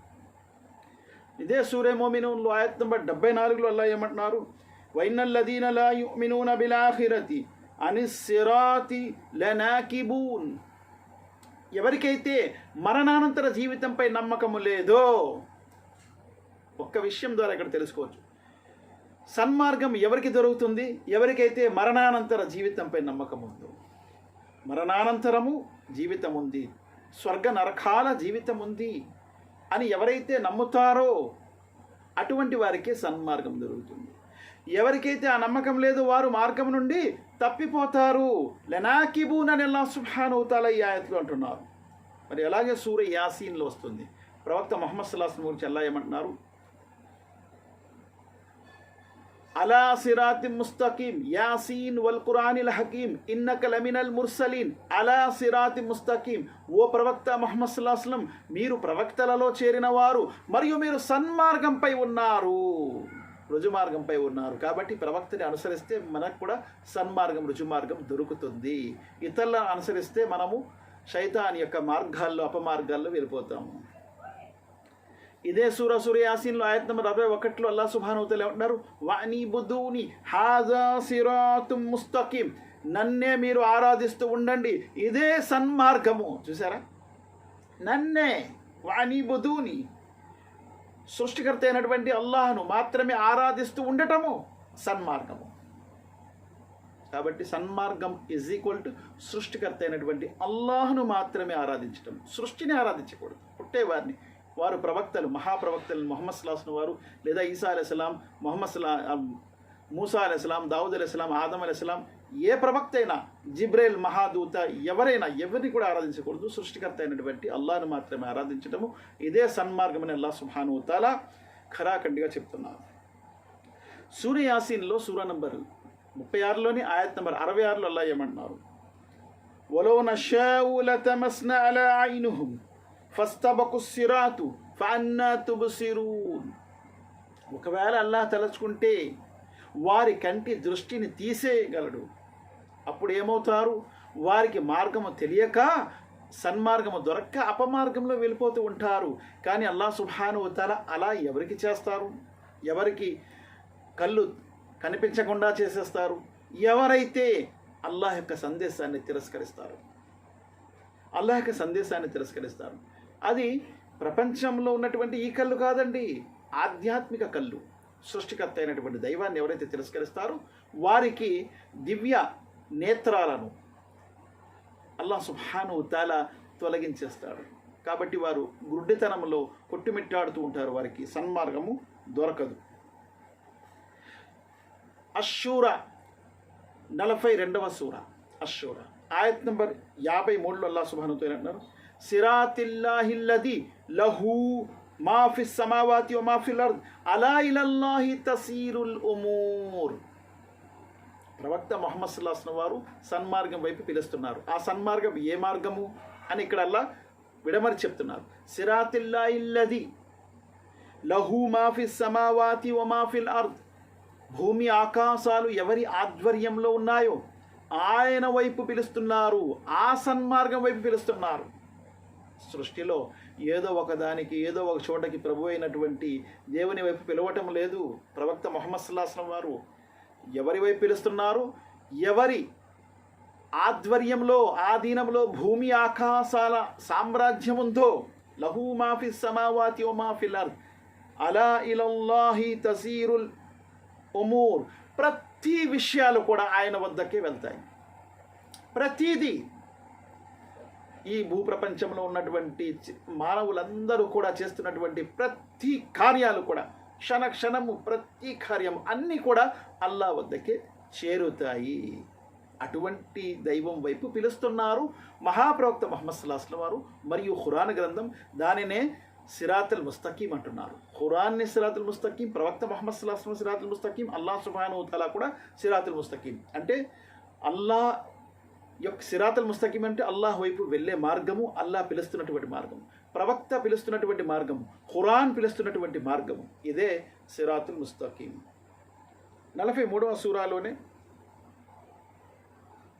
ఇదే సూరే మోమినూన్లో ఆయత్ నంబర్ 74లో అల్లాహ్ ఏమంటున్నారు, వైనల్లదీన లా యుమినూన బిల్ ఆఖిరతి అనిస్ సిరాతి లనాకిబూన్. ఎవరికైతే మరణానంతర జీవితంపై నమ్మకము లేదో, ఒక్క విషయం ద్వారా ఇక్కడ తెలుసుకోవచ్చు, సన్మార్గం ఎవరికి దొరుకుతుంది? ఎవరికైతే మరణానంతర జీవితంపై నమ్మకం ఉందో. మరణానంతరము జీవితం ఉంది, స్వర్గ నరకాల జీవితం ఉంది అని ఎవరైతే నమ్ముతారో అటువంటి వారికే సన్మార్గం దొరుకుతుంది. ఎవరికైతే ఆ నమ్మకం లేదు వారు మార్గం నుండి తప్పిపోతారు. లనాకిబూన్ అని అల్లాహ్ సుబ్హానహు వ తఆలా ఈ ఆయత్లో అంటున్నారు. మరి అలాగే సూర యాసీన్లో వస్తుంది. ప్రవక్త ముహమ్మద్ సల్లల్లాహు అలైహి వసల్లం గురించి అల్లాహ్ ఏమంటున్నారు? అలా సిరాతి ముస్తకీం యాసీన్ వల్ ఖురానిల్ హకీం ఇన్నక లమినల్ ముర్సలీన్. అలా సిరాతి ముస్తకీం, ఓ ప్రవక్త ముహమ్మద్ సల్లల్లాహు అలైహి వసల్లం, మీరు ప్రవక్తలలో చేరిన వారు మరియు మీరు సన్మార్గంపై ఉన్నారు, రుజుమార్గంపై ఉన్నారు. కాబట్టి ప్రవక్తని అనుసరిస్తే మనకు కూడా సన్మార్గం, రుజుమార్గం దొరుకుతుంది. ఇతరులను అనుసరిస్తే మనము శైతాన్ యొక్క మార్గాల్లో, అపమార్గాల్లో వెళ్ళిపోతాము. ఇదే సూర యాసీన్లో ఆయత్ నంబర్ 61లో అల్లాహ్ సుబ్హానహు వ తఆలా అంటున్నారు, వఅనిబుదూని హాజా సిరాతుం ముస్తకీం, నన్నే మీరు ఆరాధిస్తూ ఉండండి, ఇదే సన్మార్గము. చూసారా, నన్నే, వఅనిబుదూని, సృష్టికర్త అయినటువంటి అల్లాహ్ను మాత్రమే ఆరాధిస్తూ ఉండటము సన్మార్గము. కాబట్టి సన్మార్గం ఈజ్ ఈక్వల్ టు సృష్టికర్త అయినటువంటి అల్లాహ్ను మాత్రమే ఆరాధించటం. సృష్టిని ఆరాధించకూడదు. పుట్టేవారిని, వారు ప్రవక్తలు, మహాప్రవక్తలు, ముహమ్మద్ సల్లల్లాహు అలైహి వసల్లం వారు, లేదా ఈసా అలైహిస్సలాం, మూసా అలైహిస్సలాం, దావుద్ అలైహిస్సలాం, ఆదం అలైహిస్సలాం, ఏ ప్రవక్త అయినా, జిబ్రైల్ మహాదూత, ఎవరిని కూడా ఆరాధించకూడదు. సృష్టికర్త అయినటువంటి అల్లాహ్ను మాత్రమే ఆరాధించటము ఇదే సన్మార్గమని అల్లాహ్ సుబ్హానహు వ తఆలా ఖరాఖండిగా చెప్తున్నారు. సూర యాసీన్లో సూర నంబర్ 36లోని ఆయత్ నంబర్ 66లో అల్లాహ్ ఏమంటున్నారు? వలో నషాఉ లతమస్నా అలా ఐనుహుం ఫస్తబకు సిరాతు ఫఅన్నా తుబ్సిరూన్. ఒకవేళ అల్లాహ్ తలచుకుంటే వారి కంటి దృష్టిని తీసేయగలడు. అప్పుడు ఏమవుతారు? వారికి మార్గము తెలియక, సన్మార్గము దొరక్క అపమార్గంలో వెళ్ళిపోతూ ఉంటారు. కానీ అల్లాహ్ సుబ్హానహు వ తఆలా అలా ఎవరికి చేస్తారు? ఎవరికి కళ్ళు కనిపించకుండా చేసేస్తారు? ఎవరైతే అల్లాహ్ యొక్క సందేశాన్ని తిరస్కరిస్తారు. అల్లాహ్ యొక్క సందేశాన్ని తిరస్కరిస్తారు. అది ప్రపంచంలో ఉన్నటువంటి ఈ కళ్ళు కాదండి, ఆధ్యాత్మిక కళ్ళు. సృష్టికర్త అయినటువంటి దైవాన్ని ఎవరైతే తిరస్కరిస్తారో వారికి దివ్య నేత్రాలను అల్లాహ్ సుబ్హానహు వ తఆలా తొలగించేస్తాడు. కాబట్టి వారు గుడ్డితనంలో కొట్టుమిట్టాడుతూ ఉంటారు, వారికి సన్మార్గము దొరకదు. అష్షూరా 42వ సూర అష్షూరా ఆయత్ నంబర్ 53లో అల్లాహ్ సుబ్హానహు వ తఆలా అంటున్నారు, సిరాతిల్లాహిల్లది లహు మా ఫిస్ సమావాతి వ మా ఫిల్ అర్ద్ అలా ఇలల్లాహి తసీరుల్ ఉమూర్. ప్రవక్త ముహమ్మద్ సల్లల్లాహు అలైహి వసల్లం వారు సన్మార్గం వైపు పిలుస్తున్నారు. ఆ సన్మార్గం ఏ మార్గము అని ఇక్కడ అల్లాహ్ విడమరి చెప్తున్నారు. సిరాతిల్లాహిల్లది లహు మా ఫిస్ సమావాతి వ మా ఫిల్ అర్ద్, భూమి ఆకాశాలు ఎవరి ఆధ్వర్యంలో ఉన్నాయో ఆయన వైపు పిలుస్తున్నారు, ఆ సన్మార్గం వైపు పిలుస్తున్నారు. సృష్టిలో ఏదో ఒకదానికి, ఏదో ఒక చోటకి ప్రభు అయినటువంటి దేవుని వైపు పిలవటం లేదు. ప్రవక్త ముహమ్మద్ సల్లల్లాహు అలైహి వసల్లం వారు ఎవరి వైపు పిలుస్తున్నారు? ఎవరి ఆధ్వర్యంలో, ఆధీనంలో భూమి ఆకాశాల సామ్రాజ్యం ఉందో, లహు మా ఫిస్ సమావాతి వ మా ఫిల్ అర్ద్ అలా ఇలల్లాహి తసీరుల్ ఉమూర్. ప్రతి విషయాలు కూడా ఆయన వద్దకే వెళ్తాయి. ప్రతిదీ, ఈ భూప్రపంచంలో ఉన్నటువంటి మానవులందరూ కూడా చేస్తున్నటువంటి ప్రతి కార్యాలు కూడా, క్షణము ప్రతి కార్యం అన్నీ కూడా అల్లాహ్ వద్దకే చేరుతాయి. అటువంటి దైవం వైపు పిలుస్తున్నారు మహాప్రవక్త ముహమ్మద్ సల్లల్లాహు అలైహి వసల్లం వారు. మరియు ఖురాన్ గ్రంథం దానినే సిరాతుల్ ముస్తకీం అంటున్నారు. ఖురాన్ని సిరాతుల్ ముస్తకీం, ప్రవక్త ముహమ్మద్ సల్లల్లాహు అలైహి వసల్లం సిరాతుల్ ముస్తకీం, అల్లాహ్ సుబ్హానహు వ తఆలా కూడా సిరాతుల్ ముస్తకీం. అంటే అల్లాహ్ యొక్క సిరాతుల్ ముస్తకీం అంటే అల్లాహ్ వైపు వెళ్ళే మార్గము, అల్లాహ్ పిలుస్తున్నటువంటి మార్గము, ప్రవక్త పిలుస్తున్నటువంటి మార్గము, ఖురాన్ పిలుస్తున్నటువంటి మార్గము. ఇదే సిరాతుల్ ముస్తకీం. 43వ సూరాలోనే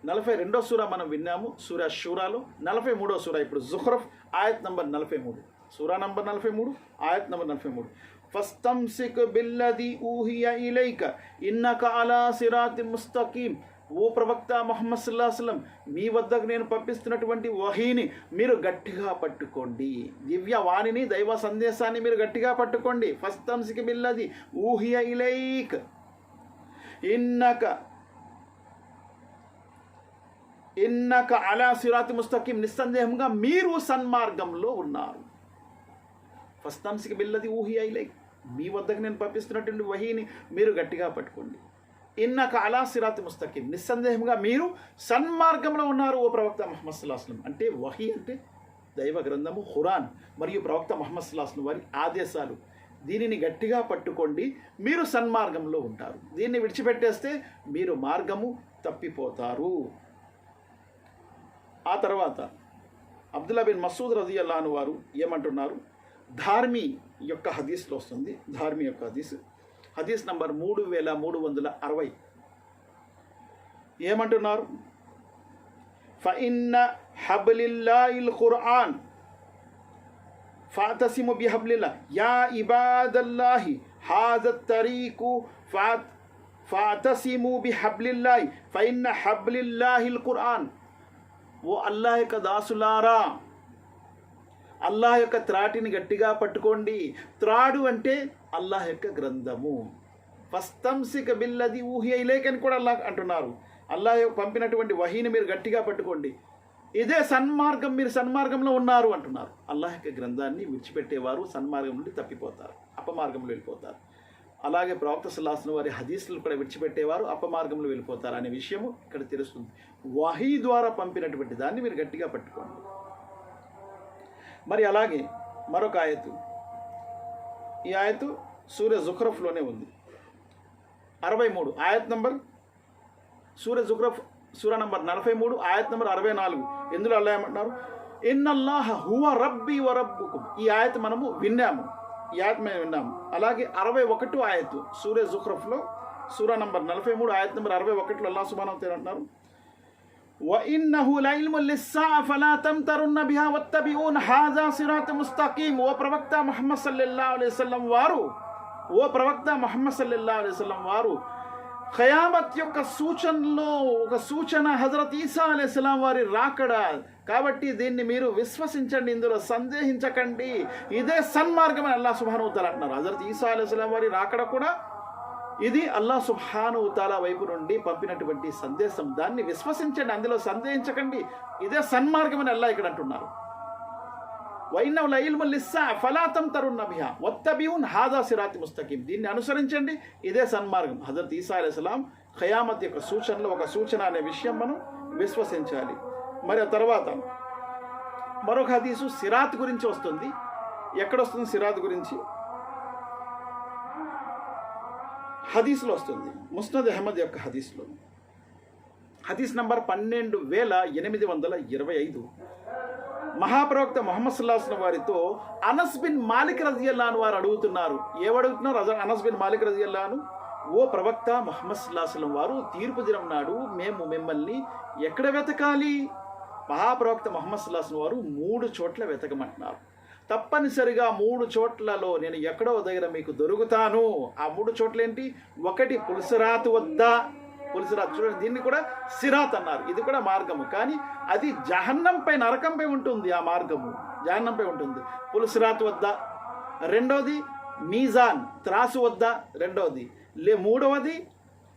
42వ సూర మనం విన్నాము, సూర షూరాలో. 43వ సూర ఇప్పుడు జుఖ్రఫ్ ఆయత్ నంబర్ 43, సూరా నంబర్ 43 ఆయత్ నంబర్ 43. ఫస్తమ్సిక్ బిల్లది ఊహియ ఇలైక ఇన్నక అలా సిరాతిల్ ముస్తకీం. ఓ ప్రవక్త ముహమ్మద్ సల్లల్లాహు అలైహి వసల్లం, మీ వద్దకు నేను పంపిస్తున్నటువంటి వహీని మీరు గట్టిగా పట్టుకోండి. దివ్య వాణిని, దైవ సందేశాన్ని మీరు గట్టిగా పట్టుకోండి. ఫస్తమ్సిక్ బిల్లది ఊహియ ఇలైక్, ఇన్నక అలా సిరాతి ముస్తకీం, నిస్సందేహంగా మీరు సన్మార్గంలో ఉన్నారు. ఫస్తమ్సిక్ బిల్లది ఊహియా ఇలైక్, మీ వద్దకు నేను పంపిస్తున్నటువంటి వహీని మీరు గట్టిగా పట్టుకోండి. ఇన్నక అలా సిరాతి ముస్తకీం, నిస్సందేహంగా మీరు సన్మార్గంలో ఉన్నారు ఓ ప్రవక్త ముహమ్మద్ సల్లల్లాహు అలైహి వసల్లం. అంటే వహీ అంటే దైవ గ్రంథము ఖురాన్ మరియు ప్రవక్త ముహమ్మద్ సల్లల్లాహు అలైహి వసల్లం వారి ఆదేశాలు. దీనిని గట్టిగా పట్టుకోండి, మీరు సన్మార్గంలో ఉంటారు. దీన్ని విడిచిపెట్టేస్తే మీరు మార్గము తప్పిపోతారు. ఆ తర్వాత అబ్దుల్లా బిన్ మసూద్ రజియల్లాహు అన్హు వారు ఏమంటున్నారు? ధార్మి యొక్క హదీస్లో వస్తుంది. ధార్మి యొక్క హదీస్ నంబర్ 3360 ఏమంటున్నారు? ఫఇన్న హబ్లిల్లాహిల్ ఖుర్ఆన్ ఫాతసిము బిహబ్లిల్లాహ్ యా ఇబాదల్లాహి హాజత్ తరీకు ఫాతసిము బిహబ్లిల్లాహి ఫఇన్న హబ్లిల్లాహిల్ ఖుర్ఆన్. ఓ అల్లాహ్ యొక్క దాసులారా, అల్లాహ్ యొక్క త్రాటిని గట్టిగా పట్టుకోండి. త్రాడు అంటే అల్లాహ్ యొక్క గ్రంథము. ఫస్తమ్సిక్ బిల్లది ఊహియా ఇలైక్ అని కూడా అల్లాహ్ అంటున్నారు. అల్లాహ్ పంపినటువంటి వహీని మీరు గట్టిగా పట్టుకోండి, ఇదే సన్మార్గం, మీరు సన్మార్గంలో ఉన్నారు అంటున్నారు. అల్లాహ్ యొక్క గ్రంథాన్ని విడిచిపెట్టేవారు సన్మార్గం నుండి తప్పిపోతారు, అపమార్గంలో వెళ్ళిపోతారు. అలాగే ప్రవక్త సల్లల్లాహు అలైహి వసల్లం వారి హదీసులు కూడా విడిచిపెట్టేవారు అపమార్గంలో వెళ్ళిపోతారు అనే విషయము ఇక్కడ తెలుస్తుంది. వహీ ద్వారా పంపినటువంటి దాన్ని మీరు గట్టిగా పట్టుకోండి. మరి అలాగే మరొక ఆయతు, ఈ ఆయతు సూర్య జుఖ్రఫ్లోనే ఉంది. 63 ఆయత్ నంబర్, సూర్య జుఖ్రఫ్ సూరా నంబర్ 43 ఆయత్ నంబర్ 64. ఎందులో అల్లాహ్ ఏమంటున్నారు? ఇన్నల్లాహ హువ రబ్బీ వ రబ్బుకుం. ఈ ఆయత్ మనము విన్నాము, ఈ ఆయత్ మేము విన్నాము. అలాగే 61 ఆయతు సూర్య జుఖ్రఫ్లో సూరా నంబర్ 43 ఆయత్ నంబర్ 61లో అల్లాహ్ సుబ్హానహు వ తఆలా అంటున్నారు, వఇన్నహు లఇల్ముల్ లిస్సాఅ ఫలా తమ్తరున్న బిహా వత్తబిఊన్ హాజా సిరాత ముస్తకీం. ఓ ప్రవక్త ముహమ్మద్ సల్లల్లాహు అలైహి వసల్లం వారు ఖయామత్ యొక్క సూచనలో ఒక సూచన హజరత్ ఈసా అలైహిస్సలాం వారి రాకడ. కాబట్టి దీన్ని మీరు విశ్వసించండి, ఇందులో సందేహించకండి, ఇదే సన్మార్గం అని అల్లాహ్ సుబ్హానహు వ తఆలా అంటున్నారు. హజరత్ ఈసా అలైహిస్సలాం వారి రాకడ కూడా ఇది అల్లాహ్ సుబ్హానహు వ తఆలా వైపు నుండి పంపినటువంటి సందేశం. దాన్ని విశ్వసించండి, అందులో సందేహించకండి, ఇదే సన్మార్గం అని అల్లాహ్ ఇక్కడ అంటున్నారు. వైన్నహు లఇల్ముల్ లిస్సాఅ ఫలా తమ్తరున్న బిహా వత్తబిఊన్ హాజా సిరాతి ముస్తకీం. దీన్ని అనుసరించండి, ఇదే సన్మార్గం. హజరత్ ఈసా అలైహిస్సలాం ఖయామత్ యొక్క సూచనలో ఒక సూచన అనే విషయం మనం విశ్వసించాలి. మరి ఆ తర్వాత మరొక హదీసు సిరాత్ గురించి వస్తుంది. ఎక్కడొస్తుంది సిరాత్ గురించి? హదీస్లో వస్తుంది, ముస్నద్ అహ్మద్ యొక్క హదీస్లో. హదీస్ నంబర్ 12825. మహాప్రవక్త ముహమ్మద్ సల్లల్లాహు అలైహి వసల్లం వారితో అనస్ బిన్ మాలిక్ రజియల్లాహు అన్హు వారు అడుగుతున్నారు. ఏమడుగుతున్నారు? అనస్ బిన్ మాలిక్ రజియల్లాహు అన్హు, ఓ ప్రవక్త ముహమ్మద్ సల్లల్లాహు అలైహి వసల్లం వారు తీర్పు దినం నాడు మేము మిమ్మల్ని ఎక్కడ వెతకాలి? మహాప్రవక్త ముహమ్మద్ సల్లల్లాహు అలైహి వసల్లం వారు 3 చోట్ల వెతకమంటున్నారు. తప్పనిసరిగా 3 చోట్లలో నేను ఎక్కడో దగ్గర మీకు దొరుకుతాను. ఆ 3 చోట్ల ఏంటి? ఒకటి పుల్సిరాత్ వద్ద, పుల్సిరాత్ చూడండి, దీన్ని కూడా సిరాత్ అన్నారు. ఇది కూడా మార్గము, కానీ అది జహన్నంపై, నరకంపై ఉంటుంది. ఆ మార్గము జహన్నంపై ఉంటుంది. పుల్సిరాత్ వద్ద. రెండోది మీజాన్, త్రాసు వద్ద రెండోది. మూడవది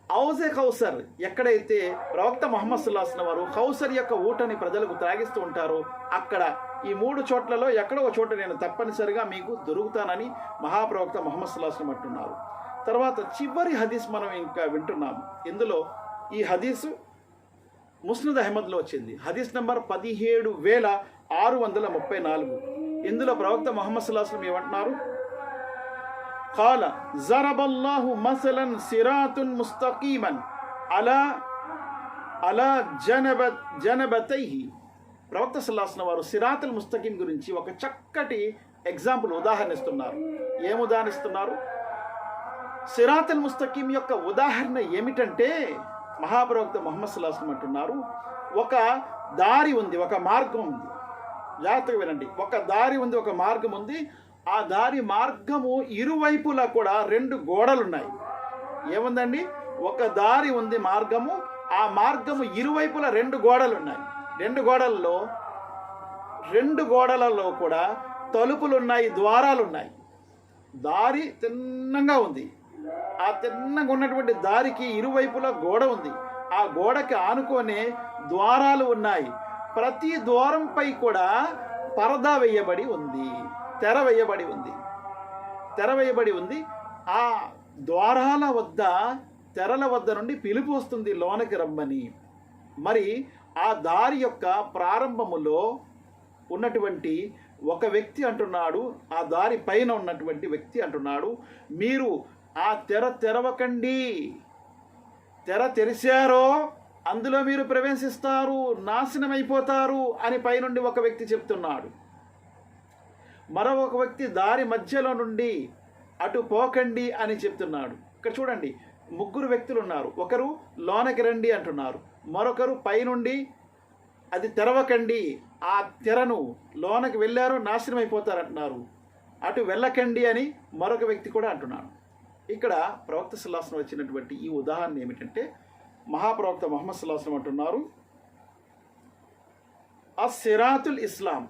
ఔజే కౌసర్, ఎక్కడైతే ప్రవక్త ముహమ్మద్ సల్లల్లాహు అలైహి వసల్లం వారు కౌసర్ యొక్క ఊటని ప్రజలకు త్రాగిస్తూ ఉంటారో అక్కడ. ఈ 3 చోట్లలో ఎక్కడో ఒక చోట నేను తప్పనిసరిగా మీకు దొరుకుతానని మహాప్రవక్త ముహమ్మద్ సల్లల్లాహు అలైహి వసల్లం అంటున్నారు. తర్వాత చివరి హదీస్ మనం ఇంకా వింటున్నాము. ఇందులో ఈ హదీసు ముస్నద్ అహ్మద్లో వచ్చింది. హదీస్ నంబర్ 17634. ఇందులో ప్రవక్త ముహమ్మద్ సల్లల్లాహు అలైహి వసల్లం ఏమంటున్నారు? ఖాల జరబల్లాహు మసలన్ సిరాతున్ ముస్తకీమన్ అలా జనబతైహి. ప్రవక్త సల్లల్లాహు అలైహి వసల్లం వారు సిరాతుల్ ముస్తకీం గురించి ఒక చక్కటి ఎగ్జాంపుల్, ఉదాహరణ ఇస్తున్నారు. ఏం ఉదాహరణిస్తున్నారు? సిరాతుల్ ముస్తకీం యొక్క ఉదాహరణ ఏమిటంటే, మహాప్రవక్త ముహమ్మద్ సల్లల్లాహు అలైహి వసల్లం అంటున్నారు, ఒక దారి ఉంది, ఒక మార్గం ఉంది. జాగ్రత్తగా వినండి. ఒక దారి ఉంది, ఒక మార్గం ఉంది. ఆ దారి మార్గము ఇరువైపులా కూడా 2 గోడలు ఉన్నాయి. ఏముందండి? ఒక దారి ఉంది, మార్గము. ఆ మార్గము ఇరువైపులా 2 గోడలు ఉన్నాయి. 2 గోడలలో కూడా తలుపులు ఉన్నాయి, ద్వారాలు ఉన్నాయి. దారి తిన్నంగా ఉంది, ఆ తిన్నగా ఉన్నటువంటి దారికి ఇరువైపులా గోడ ఉంది. ఆ గోడకి ఆనుకొనే ద్వారాలు ఉన్నాయి. ప్రతి ద్వారంపై కూడా పరదా వేయబడి ఉంది, తెర వేయబడి ఉంది. ఆ ద్వారాల వద్ద, తెరల వద్ద నుండి పిలుపు వస్తుంది లోనకి రమ్మని. మరి ఆ దారి యొక్క ప్రారంభములో ఉన్నటువంటి ఒక వ్యక్తి అంటున్నాడు, ఆ దారి పైన ఉన్నటువంటి వ్యక్తి అంటున్నాడు, మీరు ఆ తెర తెరవకండి. తెర తెరిచారో అందులో మీరు ప్రవేశిస్తారు, నాశనం అయిపోతారు అని పైనుండి ఒక వ్యక్తి చెప్తున్నాడు. మరొక వ్యక్తి దారి మధ్యలో నుండి అటు పోకండి అని చెప్తున్నాడు. ఇక్కడ చూడండి, ముగ్గురు వ్యక్తులు ఉన్నారు. ఒకరు లోనకి రండి అంటున్నారు, మరొకరు పైనుండి అది తెరవకండి, ఆ తెరను లోనకి వెళ్ళారు నాశనం అయిపోతారు అంటున్నారు. అటు వెళ్ళకండి అని మరొక వ్యక్తి కూడా అంటున్నాడు. ఇక్కడ ప్రవక్త సల్లల్లాహు అలైహి వసల్లం వచ్చినటువంటి ఈ ఉదాహరణ ఏమిటంటే, మహాప్రవక్త ముహమ్మద్ సల్లల్లాహు అలైహి వసల్లం అంటున్నారు, అస్సిరాతుల్ ఇస్లాం.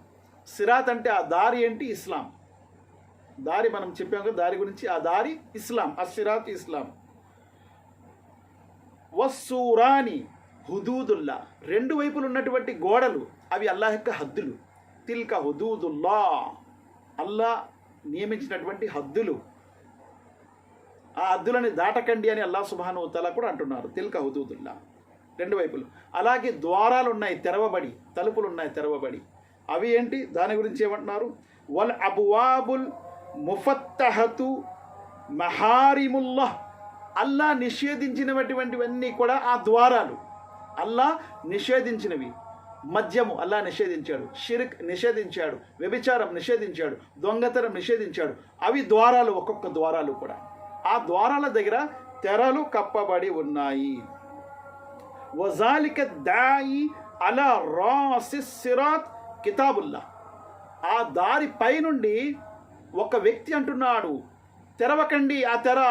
సిరాత్ అంటే ఆ దారి ఏంటి? ఇస్లాం దారి. మనం చెప్పాం కదా దారి గురించి. ఆ దారి ఇస్లాం, అస్సిరాత్ ఇస్లాం. వస్సూరాని హుదూదుల్లా, రెండు వైపులు ఉన్నటువంటి గోడలు అవి అల్లాహ్ యొక్క హద్దులు. తిల్క హుదూదుల్లా, అల్లా నియమించినటువంటి హద్దులు. ఆ హద్దులని దాటకండి అని అల్లాహ్ సుబ్హానహు వ తఆలా కూడా అంటున్నారు. తిల్క హుదూదుల్లా, రెండు వైపులు. అలాగే ద్వారాలు ఉన్నాయి తెరవబడి, తలుపులు ఉన్నాయి తెరవబడి. అవి ఏంటి? దాని గురించి ఏమంటున్నారు? వల్ అబ్వాబుల్ ముఫత్తహతు మహారిముల్లాహ్, అల్లా నిషేధించినటువంటివన్నీ కూడా ఆ ద్వారాలు. అల్లా నిషేధించినవి, మద్యము అల్లా నిషేధించాడు, షిర్క్ నిషేధించాడు, వ్యభిచారం నిషేధించాడు, దొంగతనం నిషేధించాడు. అవి ద్వారాలు, ఒక్కొక్క ద్వారాలు కూడా. ఆ ద్వారాల దగ్గర తెరలు కప్పబడి ఉన్నాయి. వజాలిక దాయి అలా రాసిస్ సిరాత్ కితాబుల్లా, ఆ దారి పైనుండి ఒక వ్యక్తి అంటున్నాడు, తెరవకండి, ఆ తెర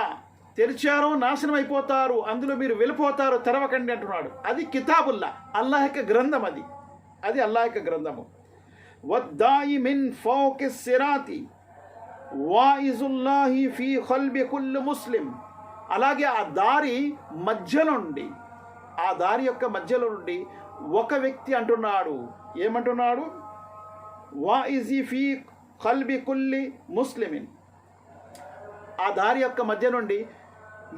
తెరిచారో నాశనం అయిపోతారు, అందులో మీరు వెళ్ళిపోతారు, తెరవకండి అంటున్నాడు. అది కితాబుల్లా, అల్లాహ్ యొక్క గ్రంథం. అది అల్లాహ్ యొక్క గ్రంథము. వద్దాయి మిన్ ఫౌకి సిరాతి వాయిజుల్లాహి ఫీ ఖల్బి కుల్లి ముస్లిం. అలాగే ఆ దారి మధ్యలో నుండి, ఆ దారి యొక్క మధ్యలో నుండి ఒక వ్యక్తి అంటున్నాడు, ఏమంటున్నాడు? వాయిజి ఫీ ఖల్బి కుల్లి ముస్లిమిన్, ఆ దారి యొక్క మధ్య నుండి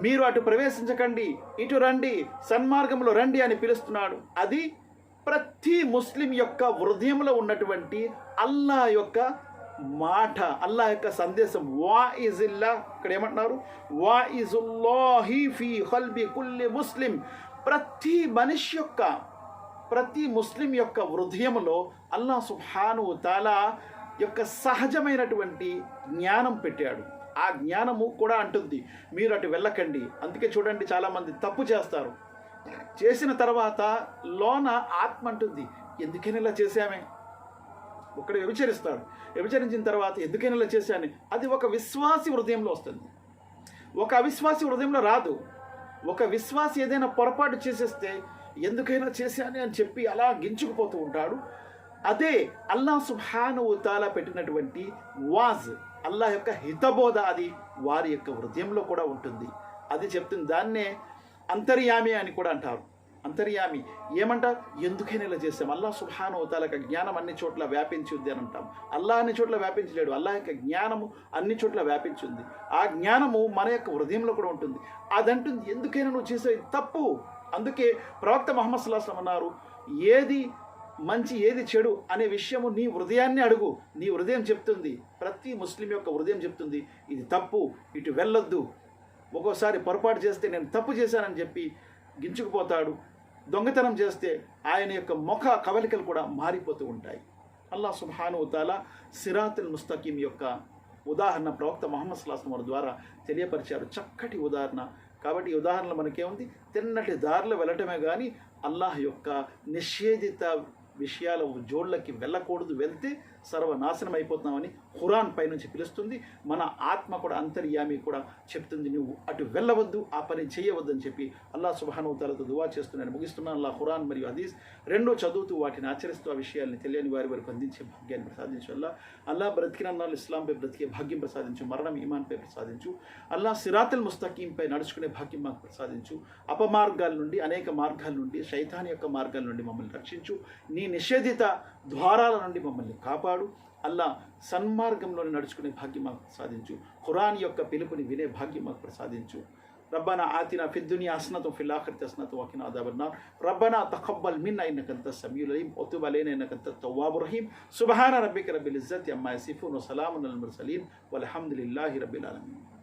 మీరు అటు ప్రవేశించకండి, ఇటు రండి, సన్మార్గంలో రండి అని పిలుస్తున్నాడు. అది ప్రతి ముస్లిం యొక్క హృదయంలో ఉన్నటువంటి అల్లాహ్ యొక్క మాట, అల్లాహ్ యొక్క సందేశం. వాయిజిల్లా, ఇక్కడ ఏమంటున్నారు? వాయిజుల్లాహి ఫీ ఖల్బి కుల్లి ముస్లిం, ప్రతి మనిషి యొక్క, ప్రతి ముస్లిం యొక్క హృదయంలో అల్లాహ్ సుబ్హానహు వ తఆలా యొక్క సహజమైనటువంటి జ్ఞానం పెట్టాడు. ఆ జ్ఞానము కూడా అంటుంది, మీరు అటు వెళ్ళకండి. అందుకే చూడండి, చాలామంది తప్పు చేస్తారు. చేసిన తర్వాత లోన ఆత్మ అంటుంది, ఎందుకైనా ఇలా చేశామే. ఒకడు వ్యభిచరిస్తాడు, వ్యభిచరించిన తర్వాత ఎందుకైనా ఇలా చేశాను. అది ఒక విశ్వాసి హృదయంలో వస్తుంది, ఒక అవిశ్వాసి హృదయంలో రాదు. ఒక విశ్వాసి ఏదైనా పొరపాటు చేసేస్తే ఎందుకైనా చేశాను అని చెప్పి అలా గించుకుపోతూ ఉంటాడు. అదే అల్లాహ్ సుబ్హానహు వ తఆలా పెట్టినటువంటి వాజ్, అల్లాహ్ యొక్క హితబోధ, అది వారి యొక్క హృదయంలో కూడా ఉంటుంది. అది చెప్తుంది. దాన్నే అంతర్యామి అని కూడా అంటారు. అంతర్యామి ఏమంటారు? ఎందుకైనా ఇలా చేస్తాం. అల్లాహ్ సుబ్హానహు వ తఆలా యొక్క జ్ఞానం అన్ని చోట్ల వ్యాపించి ఉంది అని అంటాం. అల్లాహ్ అన్ని చోట్ల వ్యాపించలేడు, అల్లాహ్ యొక్క జ్ఞానము అన్ని చోట్ల వ్యాపించి ఉంది. ఆ జ్ఞానము మన యొక్క హృదయంలో కూడా ఉంటుంది. అదంటుంది, ఎందుకైనా నువ్వు చేసే తప్పు. అందుకే ప్రవక్త ముహమ్మద్ సల్లల్లాహు అలైహి వసల్లం అన్నారు, ఏది మంచి ఏది చెడు అనే విషయము నీ హృదయాన్ని అడుగు. నీ హృదయం చెప్తుంది, ప్రతి ముస్లిం యొక్క హృదయం చెప్తుంది, ఇది తప్పు, ఇటు వెళ్ళొద్దు. ఒక్కోసారి పొరపాటు చేస్తే నేను తప్పు చేశానని చెప్పి గించుకుపోతాడు. దొంగతనం చేస్తే ఆయన యొక్క ముఖ కవలికలు కూడా మారిపోతూ ఉంటాయి. అల్లాహ్ సుబ్హానహు వ తఆలా సిరాతుల్ ముస్తకీం యొక్క ఉదాహరణ ప్రవక్త ముహమ్మద్ సల్లల్లాహు అలైహి వసల్లం ద్వారా తెలియపరిచారు. చక్కటి ఉదాహరణ. కాబట్టి ఈ ఉదాహరణలో మనకేముంది? తిన్నటి దారిలో వెళ్ళటమే కానీ అల్లాహ్ యొక్క నిషేధిత విషయాల జోళ్ళకి వెళ్ళకూడదు. వెళ్తే సర్వనాశనం అయిపోతున్నామని ఖురాన్ పైనుంచి పిలుస్తుంది. మన ఆత్మ కూడా అంతర్యామి కూడా చెప్తుంది, నువ్వు అటు వెళ్ళవద్దు, ఆ పని చేయవద్దు అని చెప్పి అల్లాహ్ సుబ్హానహు వ తఆలాతో దువా చేస్తున్నాను. ముగిస్తున్నాను. అల్లాహ్ ఖురాన్ మరియు హదీస్ రెండూ చదువుతూ వాటిని ఆచరిస్తూ ఆ విషయాల్ని తెలియని వారి వరకు అందించే భాగ్యాన్ని ప్రసాదించు. అల్లాహ్ బ్రతికినన్నాళ్ళు ఇస్లాంపై బ్రతికే భాగ్యం ప్రసాదించు. మరణం ఈమాన్పై ప్రసాదించు. అల్లాహ్ సిరాతుల్ ముస్తకీంపై నడుచుకునే భాగ్యం మాకు ప్రసాదించు. అపమార్గాల నుండి, అనేక మార్గాల నుండి, శైతాన్ యొక్క మార్గాల నుండి మమ్మల్ని రక్షించు. నీ నిషేధిత ద్వారాల నుండి మమ్మల్ని కాపాడు. అల్లాహ్ సన్మార్గంలోనే నడుచుకునే భాగ్యం మాకు ప్రసాదించు. ఖురాన్ యొక్క పిలుపుని వినే భాగ్యం మాకు ప్రసాదించు. ربنا آتنا في الدنيا حسنة وفي الآخرة حسنة وقنا عذاب النار ربنا تقبل منا إنك أنت السميع العليم وتب علينا إنك أنت التواب الرحيم سبحان ربك رب العزة عما يصفون وسلام على المرسلين والحمد لله رب العالمين.